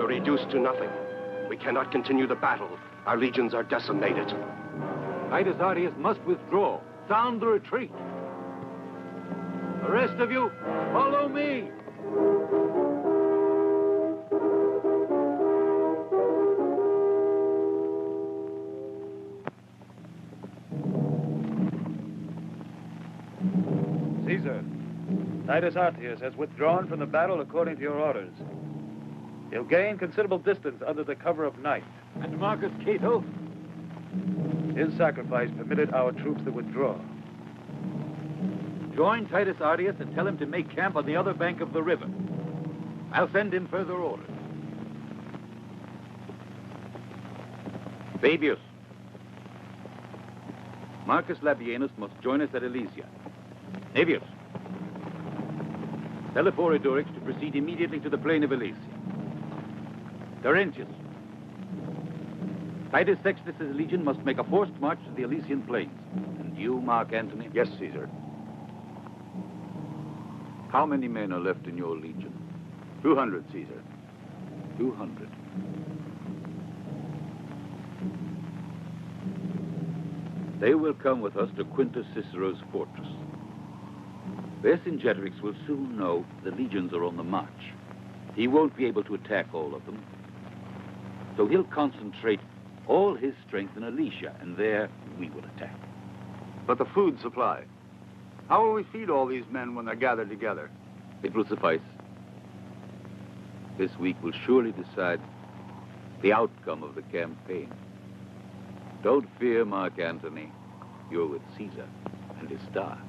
Speaker 5: Reduced to nothing. We cannot continue the battle. Our legions are decimated.
Speaker 1: Titus Ardius must withdraw. Sound the retreat. The rest of you, follow me.
Speaker 9: Caesar, Titus Ardius has withdrawn from the battle according to your orders. He'll gain considerable distance under the cover of night.
Speaker 1: And Marcus Cato?
Speaker 9: His sacrifice permitted our troops to withdraw.
Speaker 1: Join Titus Ardius and tell him to make camp on the other bank of the river. I'll send him further orders. Fabius. Marcus Labienus must join us at Alesia. Navius. Tell Eporidorix to proceed immediately to the plain of Alesia. Terentius. Titus Sextus's legion must make a forced march to the Elysian plains. And you, Mark Antony?
Speaker 21: Yes, Caesar.
Speaker 1: How many men are left in your legion?
Speaker 21: 200, Caesar.
Speaker 1: 200. They will come with us to Quintus Cicero's fortress. Vercingetorix will soon know the legions are on the march. He won't be able to attack all of them. So he'll concentrate all his strength in Alesia, and there we will attack.
Speaker 21: But the food supply. How will we feed all these men when they're gathered together?
Speaker 1: It will suffice. This week will surely decide the outcome of the campaign. Don't fear, Mark Antony. You're with Caesar and his star.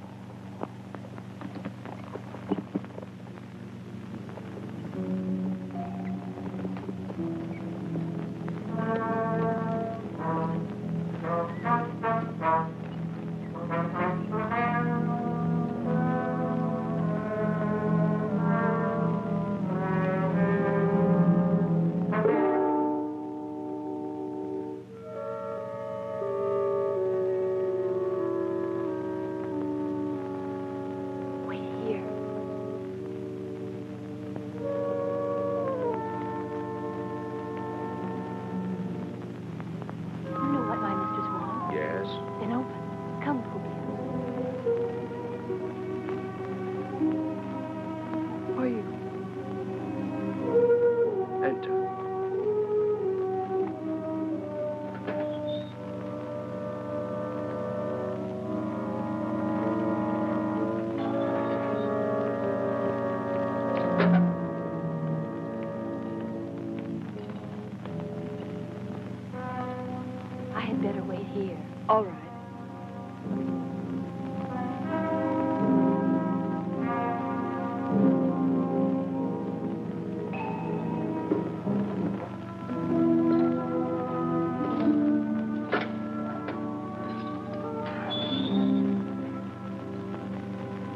Speaker 8: All right.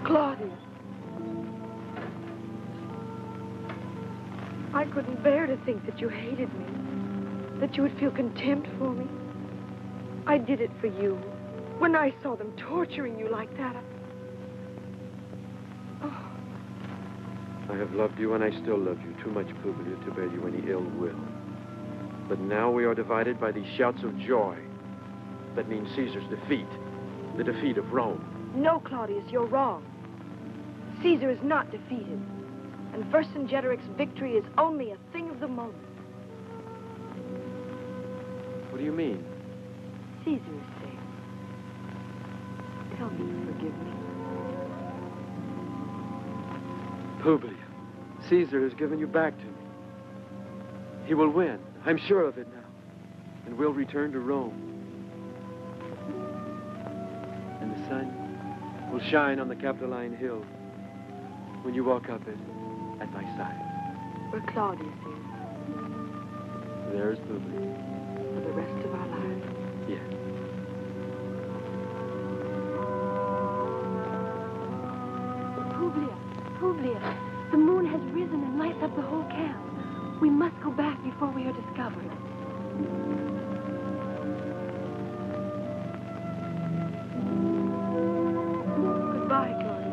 Speaker 8: Claudius. I couldn't bear to think that you hated me, that you would feel contempt for me. I did it for you. When I saw them torturing you like that,
Speaker 2: I have loved you and I still love you too much, Publia, to bear you any ill will. But now we are divided by these shouts of joy. That means Caesar's defeat, the defeat of Rome.
Speaker 8: No, Claudius, you're wrong. Caesar is not defeated, and Vercingetorix's victory is only a thing of the moment.
Speaker 2: What do you mean?
Speaker 8: Caesar is safe. Tell me you forgive me.
Speaker 2: Publia, Caesar has given you back to me. He will win. I'm sure of it now. And we'll return to Rome. And the sun will shine on the Capitoline Hill when you walk up it at my side.
Speaker 8: Where Claudius is.
Speaker 2: There's Publia.
Speaker 8: For the rest of our lives.
Speaker 2: Yes.
Speaker 17: Publia, the moon has risen and lights up the whole camp. We must go back before we are discovered.
Speaker 8: Goodbye, Claudius.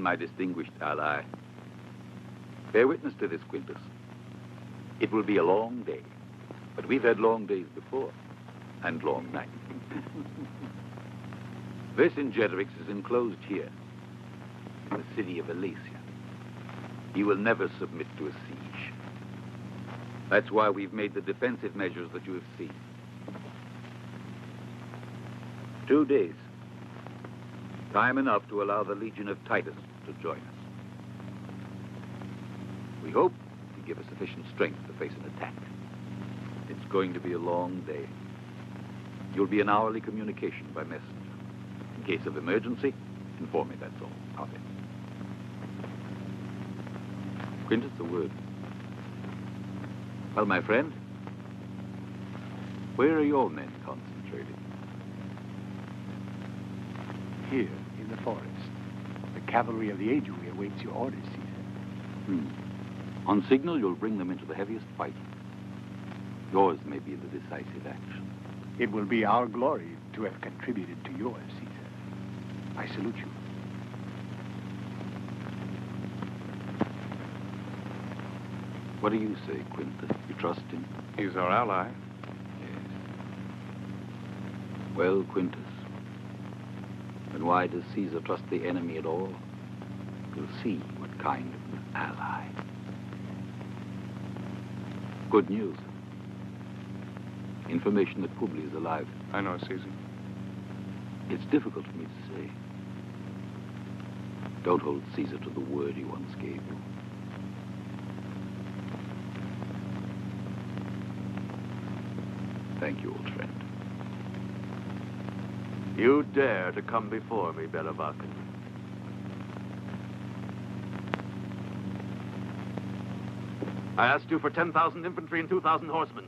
Speaker 1: my distinguished ally. Bear witness to this, Quintus. It will be a long day, but we've had long days before, and long nights. Vercingetorix is enclosed here, in the city of Alesia. He will never submit to a siege. That's why we've made the defensive measures that you have seen. 2 days. Time enough to allow the Legion of Titus to join us. We hope to give us sufficient strength to face an attack. It's going to be a long day. You'll be in hourly communication by messenger. In case of emergency, inform me, that's all. Copy. Quintus, a word. Well, my friend, where are your men concentrated?
Speaker 15: Here, in the forest. The cavalry of the Aedui awaits your orders, Caesar.
Speaker 1: On signal, you'll bring them into the heaviest fight. Yours may be the decisive action.
Speaker 15: It will be our glory to have contributed to yours, Caesar. I salute you.
Speaker 1: What do you say, Quintus? You trust him?
Speaker 21: He's our ally.
Speaker 1: Yes. Well, Quintus, then why does Caesar trust the enemy at all? You'll see what kind of an ally. Good news. Information that Publia is alive.
Speaker 21: I know, Caesar.
Speaker 1: It's difficult for me to say. Don't hold Caesar to the word he once gave you. Thank you, old friend.
Speaker 10: You dare to come before me, Bello Gallico. I asked you for 10,000 infantry and 2,000 horsemen.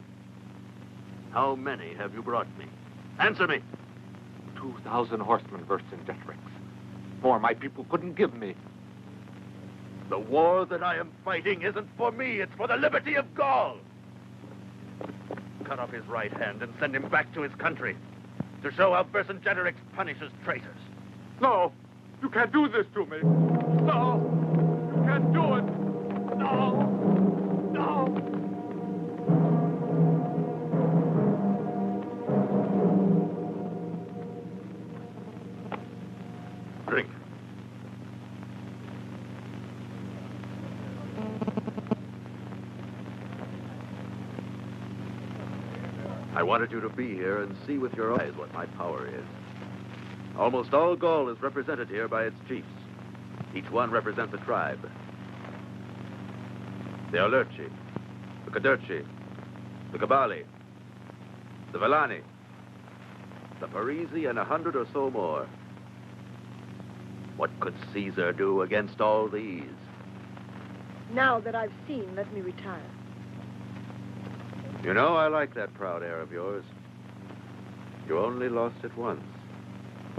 Speaker 10: How many have you brought me? Answer me.
Speaker 21: 2,000 horsemen, Vercingetorix. More my people couldn't give me.
Speaker 10: The war that I am fighting isn't for me, it's for the liberty of Gaul. Cut off his right hand and send him back to his country to show how Vercingetorix punishes traitors.
Speaker 6: No, you can't do this to me. No, you can't do it. No, no.
Speaker 10: Drink. I wanted you to be here and see with your eyes what my power is. Almost all Gaul is represented here by its chiefs. Each one represents a tribe. The Alerci, the Cadurci, the Cabali, the Villani, the Parisi, and 100 or so more. What could Caesar do against all these?
Speaker 8: Now that I've seen, let me retire.
Speaker 10: You know, I like that proud air of yours. You only lost it once,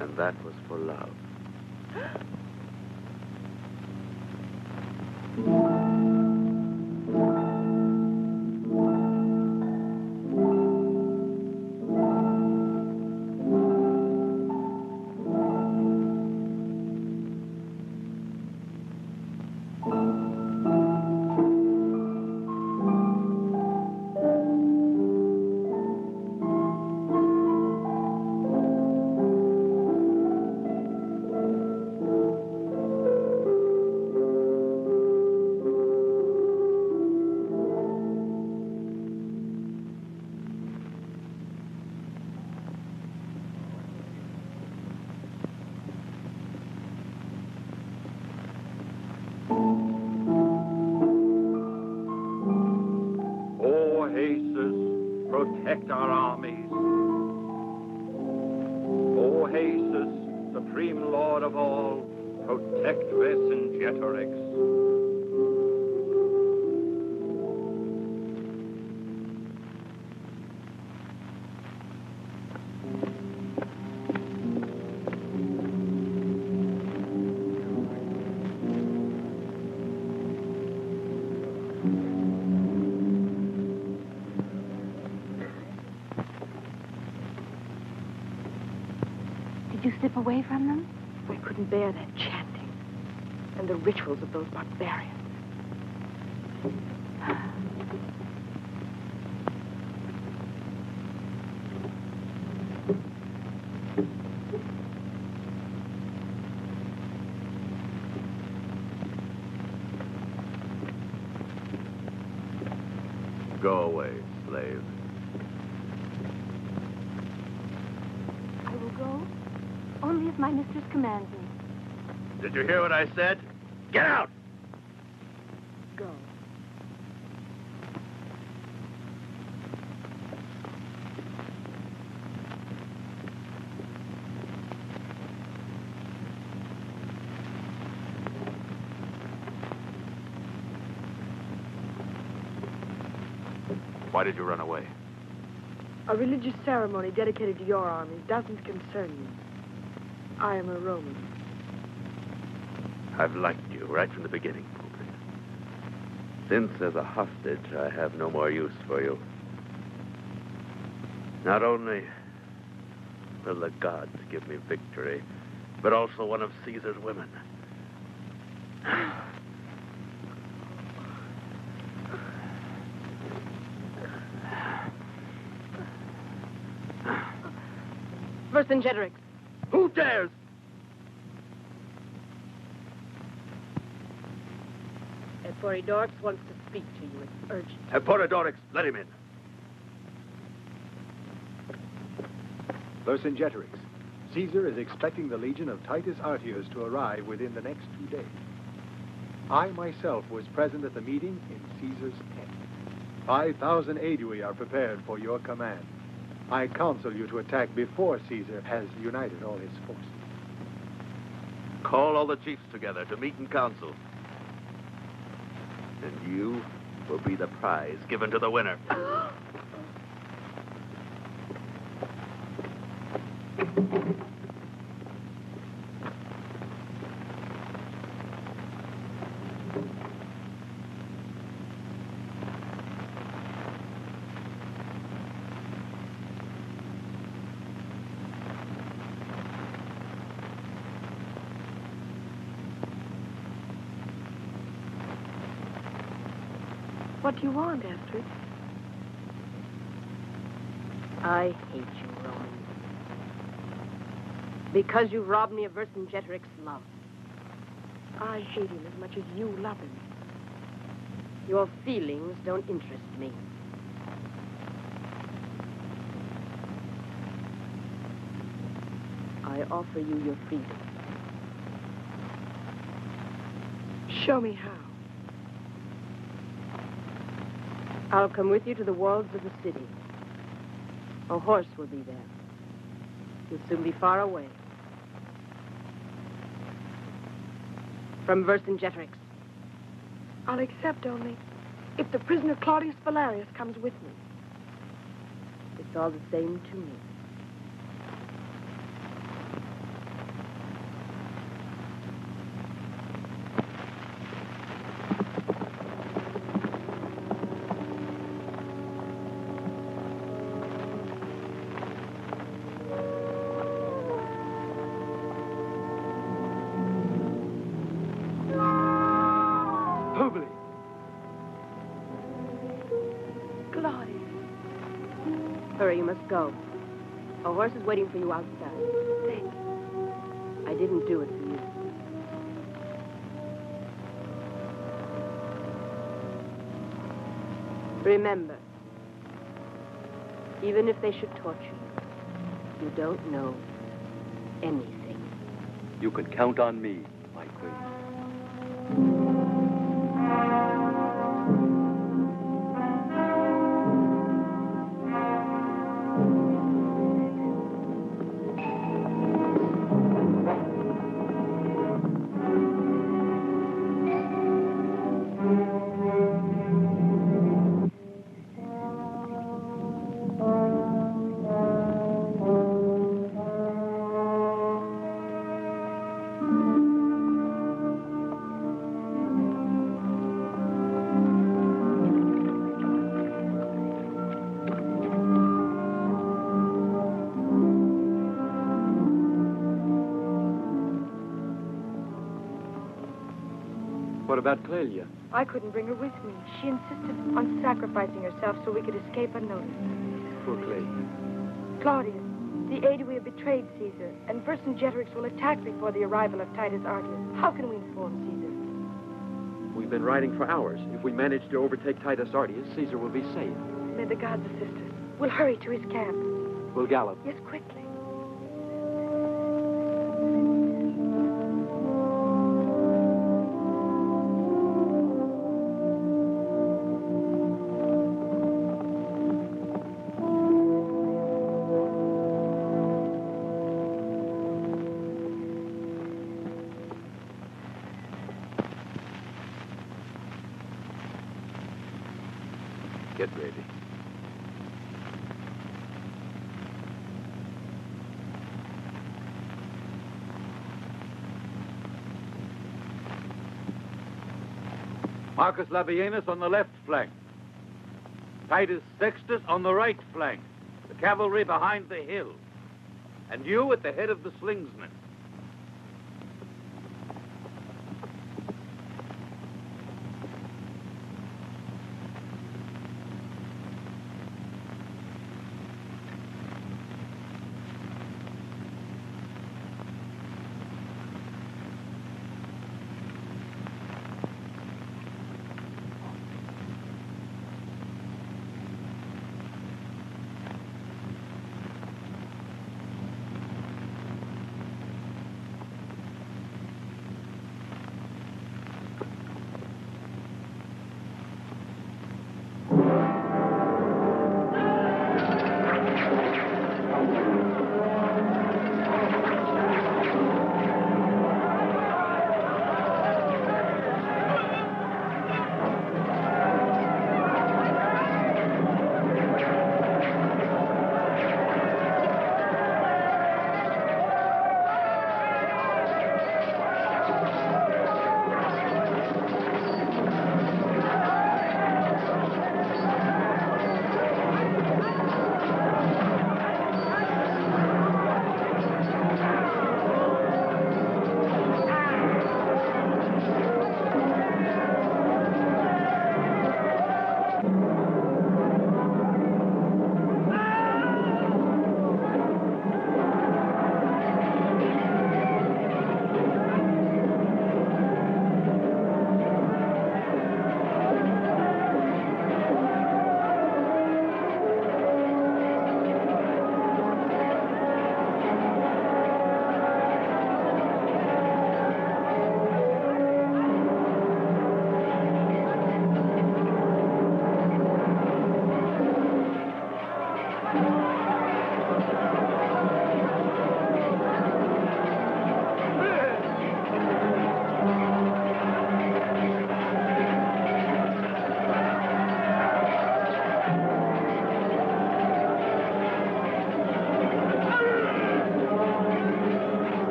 Speaker 10: and that was for love.
Speaker 4: Protect our armies. O Jesus, supreme Lord of all, protect Vercingetorix.
Speaker 17: Did you slip away from them?
Speaker 8: I couldn't bear that chanting.
Speaker 14: and the rituals of those barbarians.
Speaker 10: Go away, slave.
Speaker 17: I will go, only if my mistress commands me.
Speaker 10: Did you hear what I said? Get out!
Speaker 14: Go.
Speaker 10: Why did you run away?
Speaker 8: A religious ceremony dedicated to your armies doesn't concern me. I am a Roman.
Speaker 10: I've liked you right from the beginning, Publia. Since, as a hostage, I have no more use for you. Not only will the gods give me victory, but also one of Caesar's women.
Speaker 14: Vercingetorix.
Speaker 10: Who dares?
Speaker 14: Eporidorix wants to speak to you. It's urgent.
Speaker 10: Eporidorix, let him in.
Speaker 15: Vercingetorix, Caesar is expecting the legion of Titus Artius to arrive within the next 2 days. I myself was present at the meeting in Caesar's tent. 5,000 Aedui are prepared for your command. I counsel you to attack before Caesar has united all his forces.
Speaker 10: Call all the chiefs together to meet in council. And you will be the prize given to the winner.
Speaker 8: What do you want, Astrid?
Speaker 14: I hate you, Roman. Because you robbed me of Vercingetorix's love.
Speaker 8: I hate him as much as you love him.
Speaker 14: Your feelings don't interest me. I offer you your freedom.
Speaker 8: Show me how.
Speaker 14: I'll come with you to the walls of the city. A horse will be there. You'll soon be far away. From Vercingetorix.
Speaker 8: I'll accept only if the prisoner Claudius Valerius comes with me.
Speaker 14: It's all the same to me. You must go. A horse is waiting for you outside.
Speaker 8: Thank you.
Speaker 14: I didn't do it for you. Remember, even if they should torture you, you don't know anything.
Speaker 9: You can count on me, my queen.
Speaker 13: about Clélia?
Speaker 8: I couldn't bring her with me. She insisted on sacrificing herself so we could escape unnoticed.
Speaker 13: Poor Clélia.
Speaker 8: Claudius, the Aedui have betrayed Caesar, and Vercingetorix will attack before the arrival of Titus Artius. How can we inform Caesar?
Speaker 2: We've been riding for hours. If we manage to overtake Titus Artius, Caesar will be safe.
Speaker 8: May the gods assist us. We'll hurry to his camp.
Speaker 13: We'll gallop.
Speaker 8: Yes, quickly.
Speaker 10: Get ready.
Speaker 1: Marcus Labienus on the left flank. Titus Sextus on the right flank. The cavalry behind the hill. And you at the head of the slingsmen.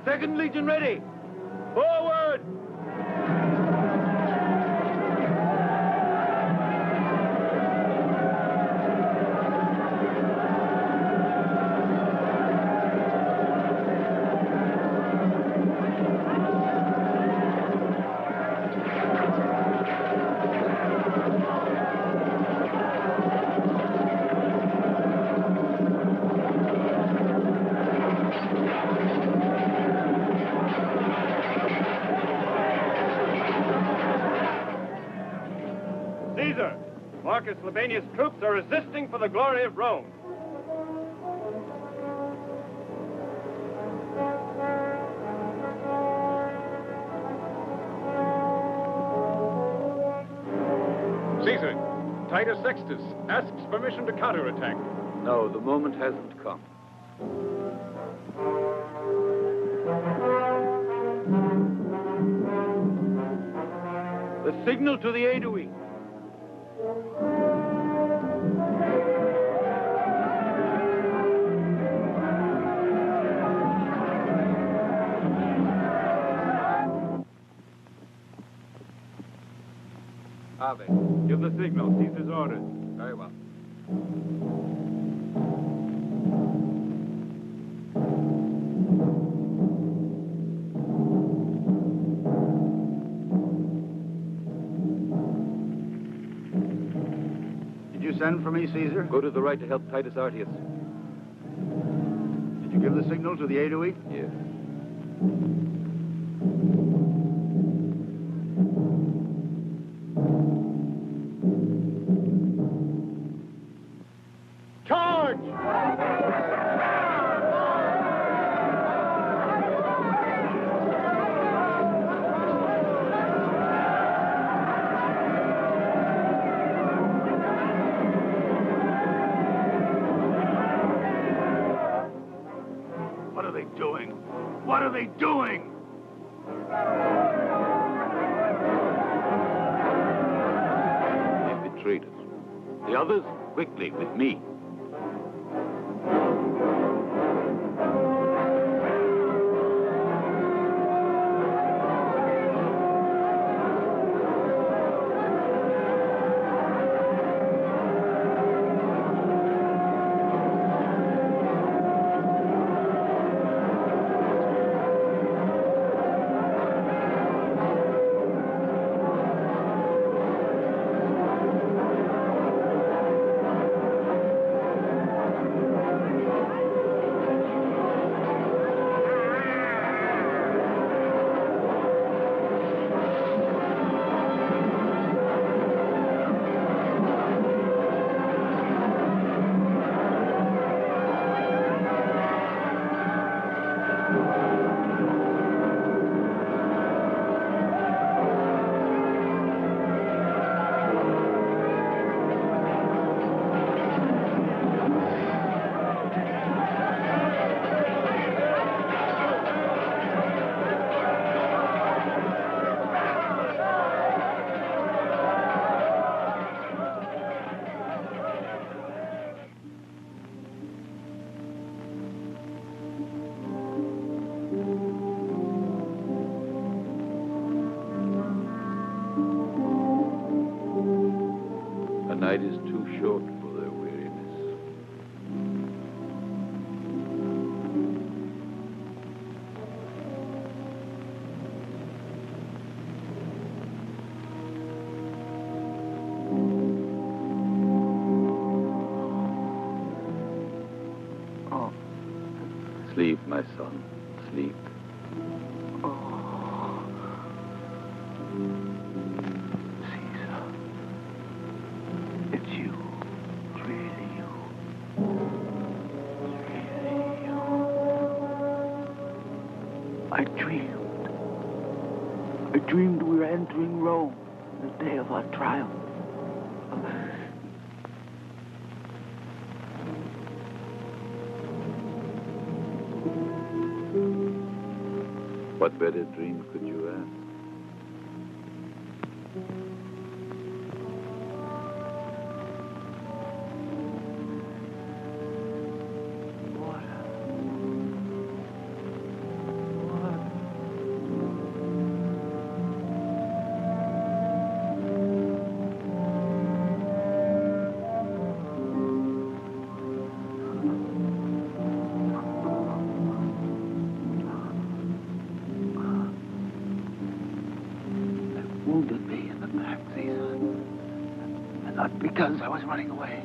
Speaker 1: Second Legion ready. Forward!
Speaker 12: Caesar, Marcus Labienus' troops are resisting for the glory of Rome.
Speaker 21: Caesar, Titus Sextus asks permission to counterattack.
Speaker 1: No, the moment hasn't come. The signal to the Aedui.
Speaker 10: Ave.
Speaker 16: Give the signal. Caesar's orders.
Speaker 10: Very well.
Speaker 21: Did you send for me, Caesar?
Speaker 1: Go to the right to help Titus Artius.
Speaker 21: Did you give the signal to the Aedui?
Speaker 1: Yes.
Speaker 3: Charge!
Speaker 21: What are they doing? What are they doing?
Speaker 1: They betrayed us. The others, quickly, with me. The night is too short for their weariness.
Speaker 13: Oh.
Speaker 1: Sleep, my son, sleep.
Speaker 13: I dreamed we were entering Rome, the day of our triumph.
Speaker 1: What better dream could you ask?
Speaker 13: Because I was running away.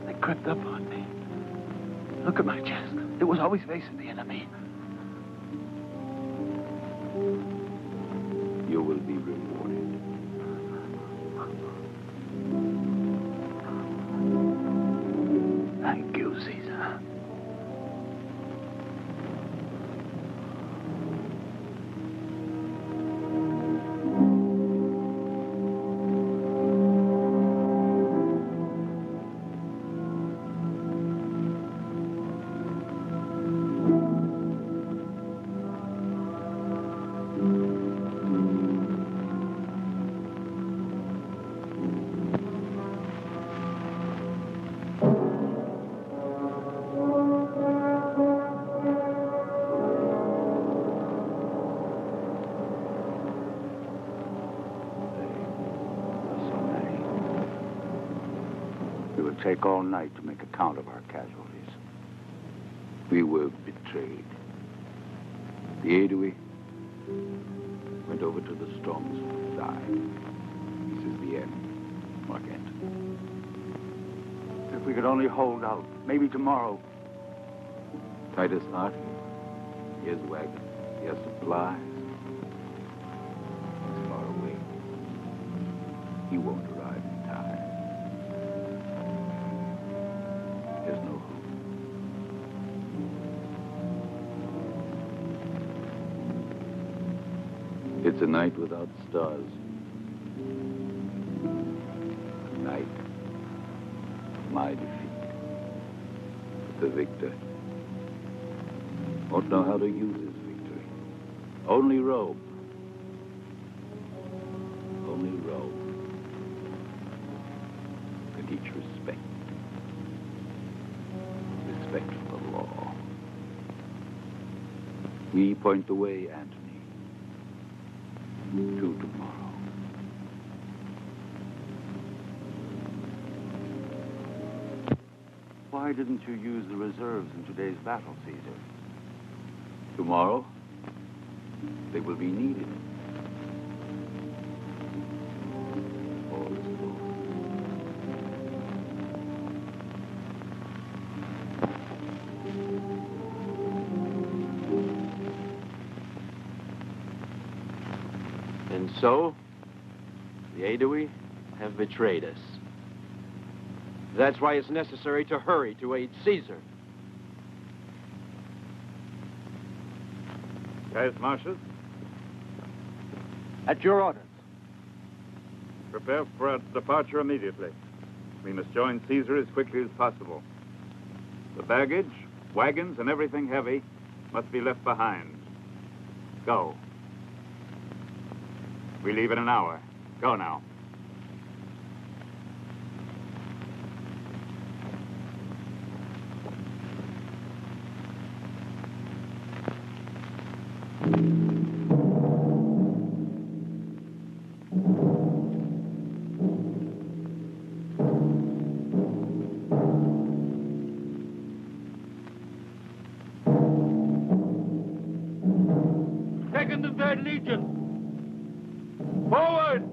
Speaker 13: They crept up on me. Look at my chest. It was always facing the enemy.
Speaker 1: You will be rewarded.
Speaker 13: Thank you, Caesar.
Speaker 21: It'll take all night to make a count of our casualties.
Speaker 1: We were betrayed. The Aedui went over to the Storm's side. This is the end. Marquette.
Speaker 21: If we could only hold out, maybe tomorrow.
Speaker 1: Titus not here. He has wagons. He has supplies. He's far away. He won't arrive in time. There's no hope. It's a night without stars. A night of my defeat. The victor won't know how to use his victory. Only Rome. Only Rome can teach respect. Respect for the law. We point the way, Antony. To tomorrow.
Speaker 21: Why didn't you use the reserves in today's battle, Caesar?
Speaker 1: Tomorrow, they will be needed. All is full.
Speaker 2: And so, the Aedui have betrayed us. That's why it's necessary to hurry to aid Caesar.
Speaker 21: Gaius Marcius,
Speaker 13: At your orders.
Speaker 21: prepare for our departure immediately. We must join Caesar as quickly as possible. The baggage, wagons, and everything heavy must be left behind. Go. We leave in an hour. Go now.
Speaker 6: Second and Third Legion. Forward!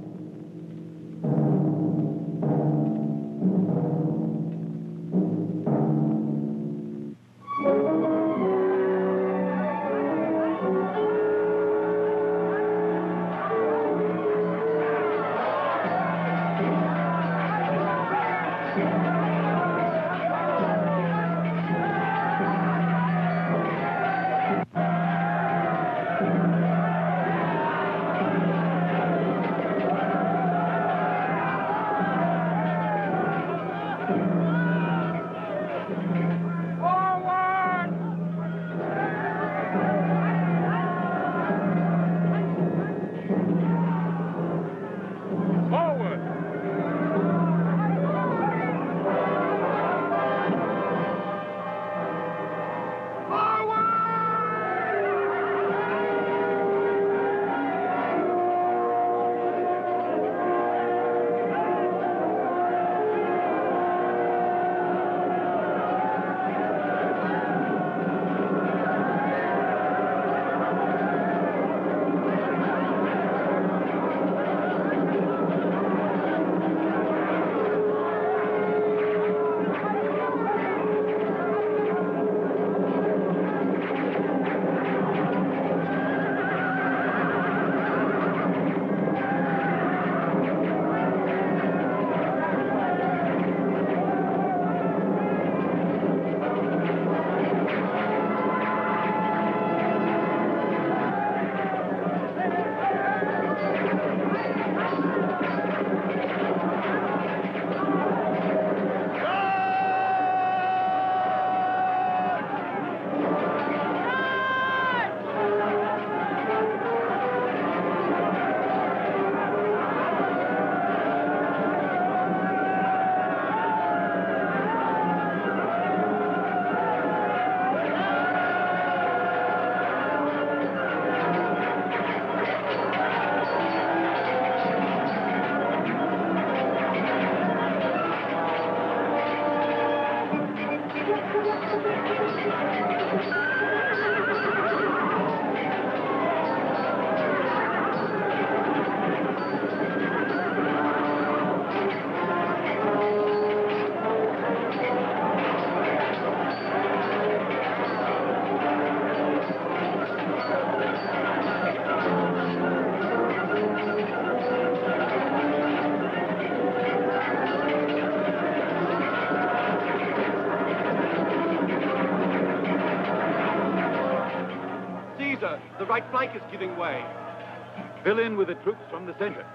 Speaker 5: right flank is giving way.
Speaker 1: Fill in with the troops from the center.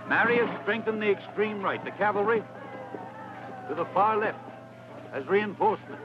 Speaker 1: Marius, strengthen the extreme right. The cavalry to the far left as reinforcement.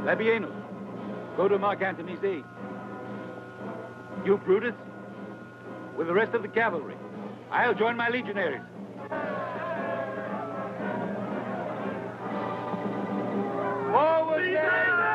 Speaker 1: Labienus, go to Mark Antony's aid. You, Brutus, with the rest of the cavalry. I'll join my legionaries. Forward, Caesar!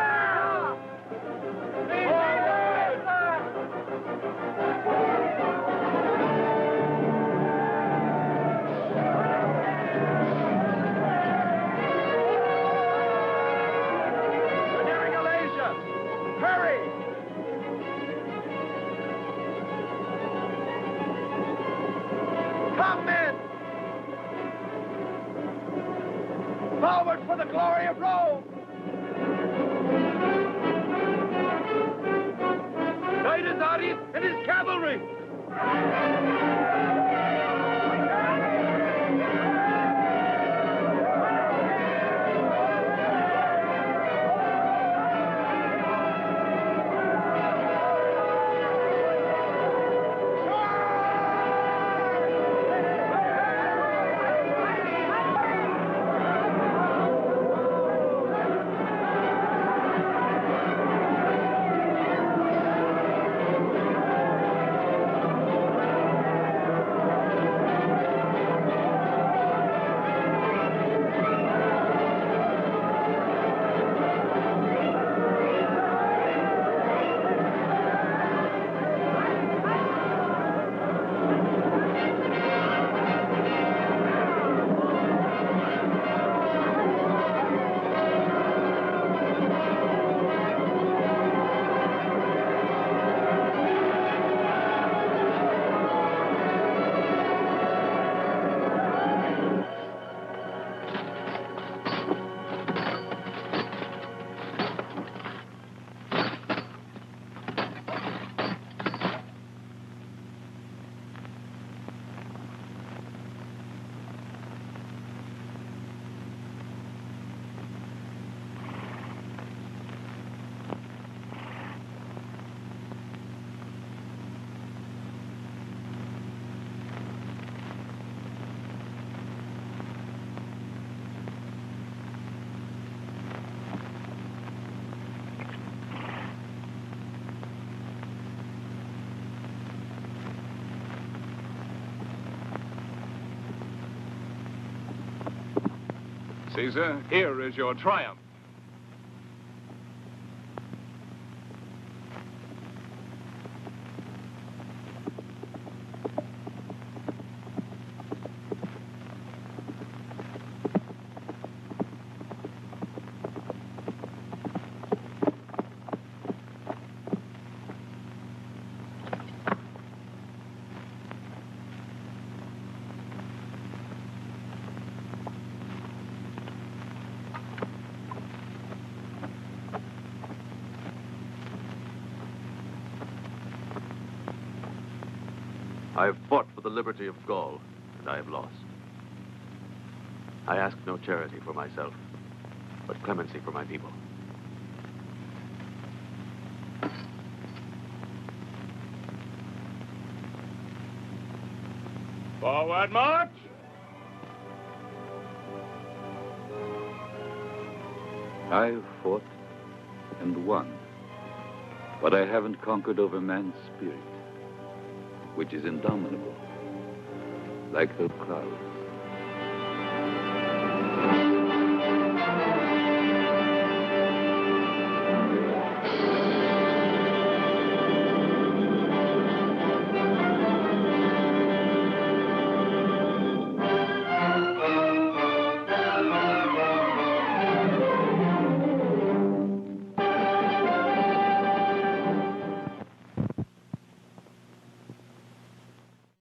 Speaker 5: Forward for the glory of Rome!
Speaker 1: Titus Audius and his cavalry!
Speaker 21: Caesar, here is your triumph.
Speaker 10: I have fought for the liberty of Gaul, and I have lost. I ask no charity for myself, but clemency for my people.
Speaker 3: Forward march!
Speaker 1: I've fought and won, but I haven't conquered over man's spirit, which is indomitable, like the clouds.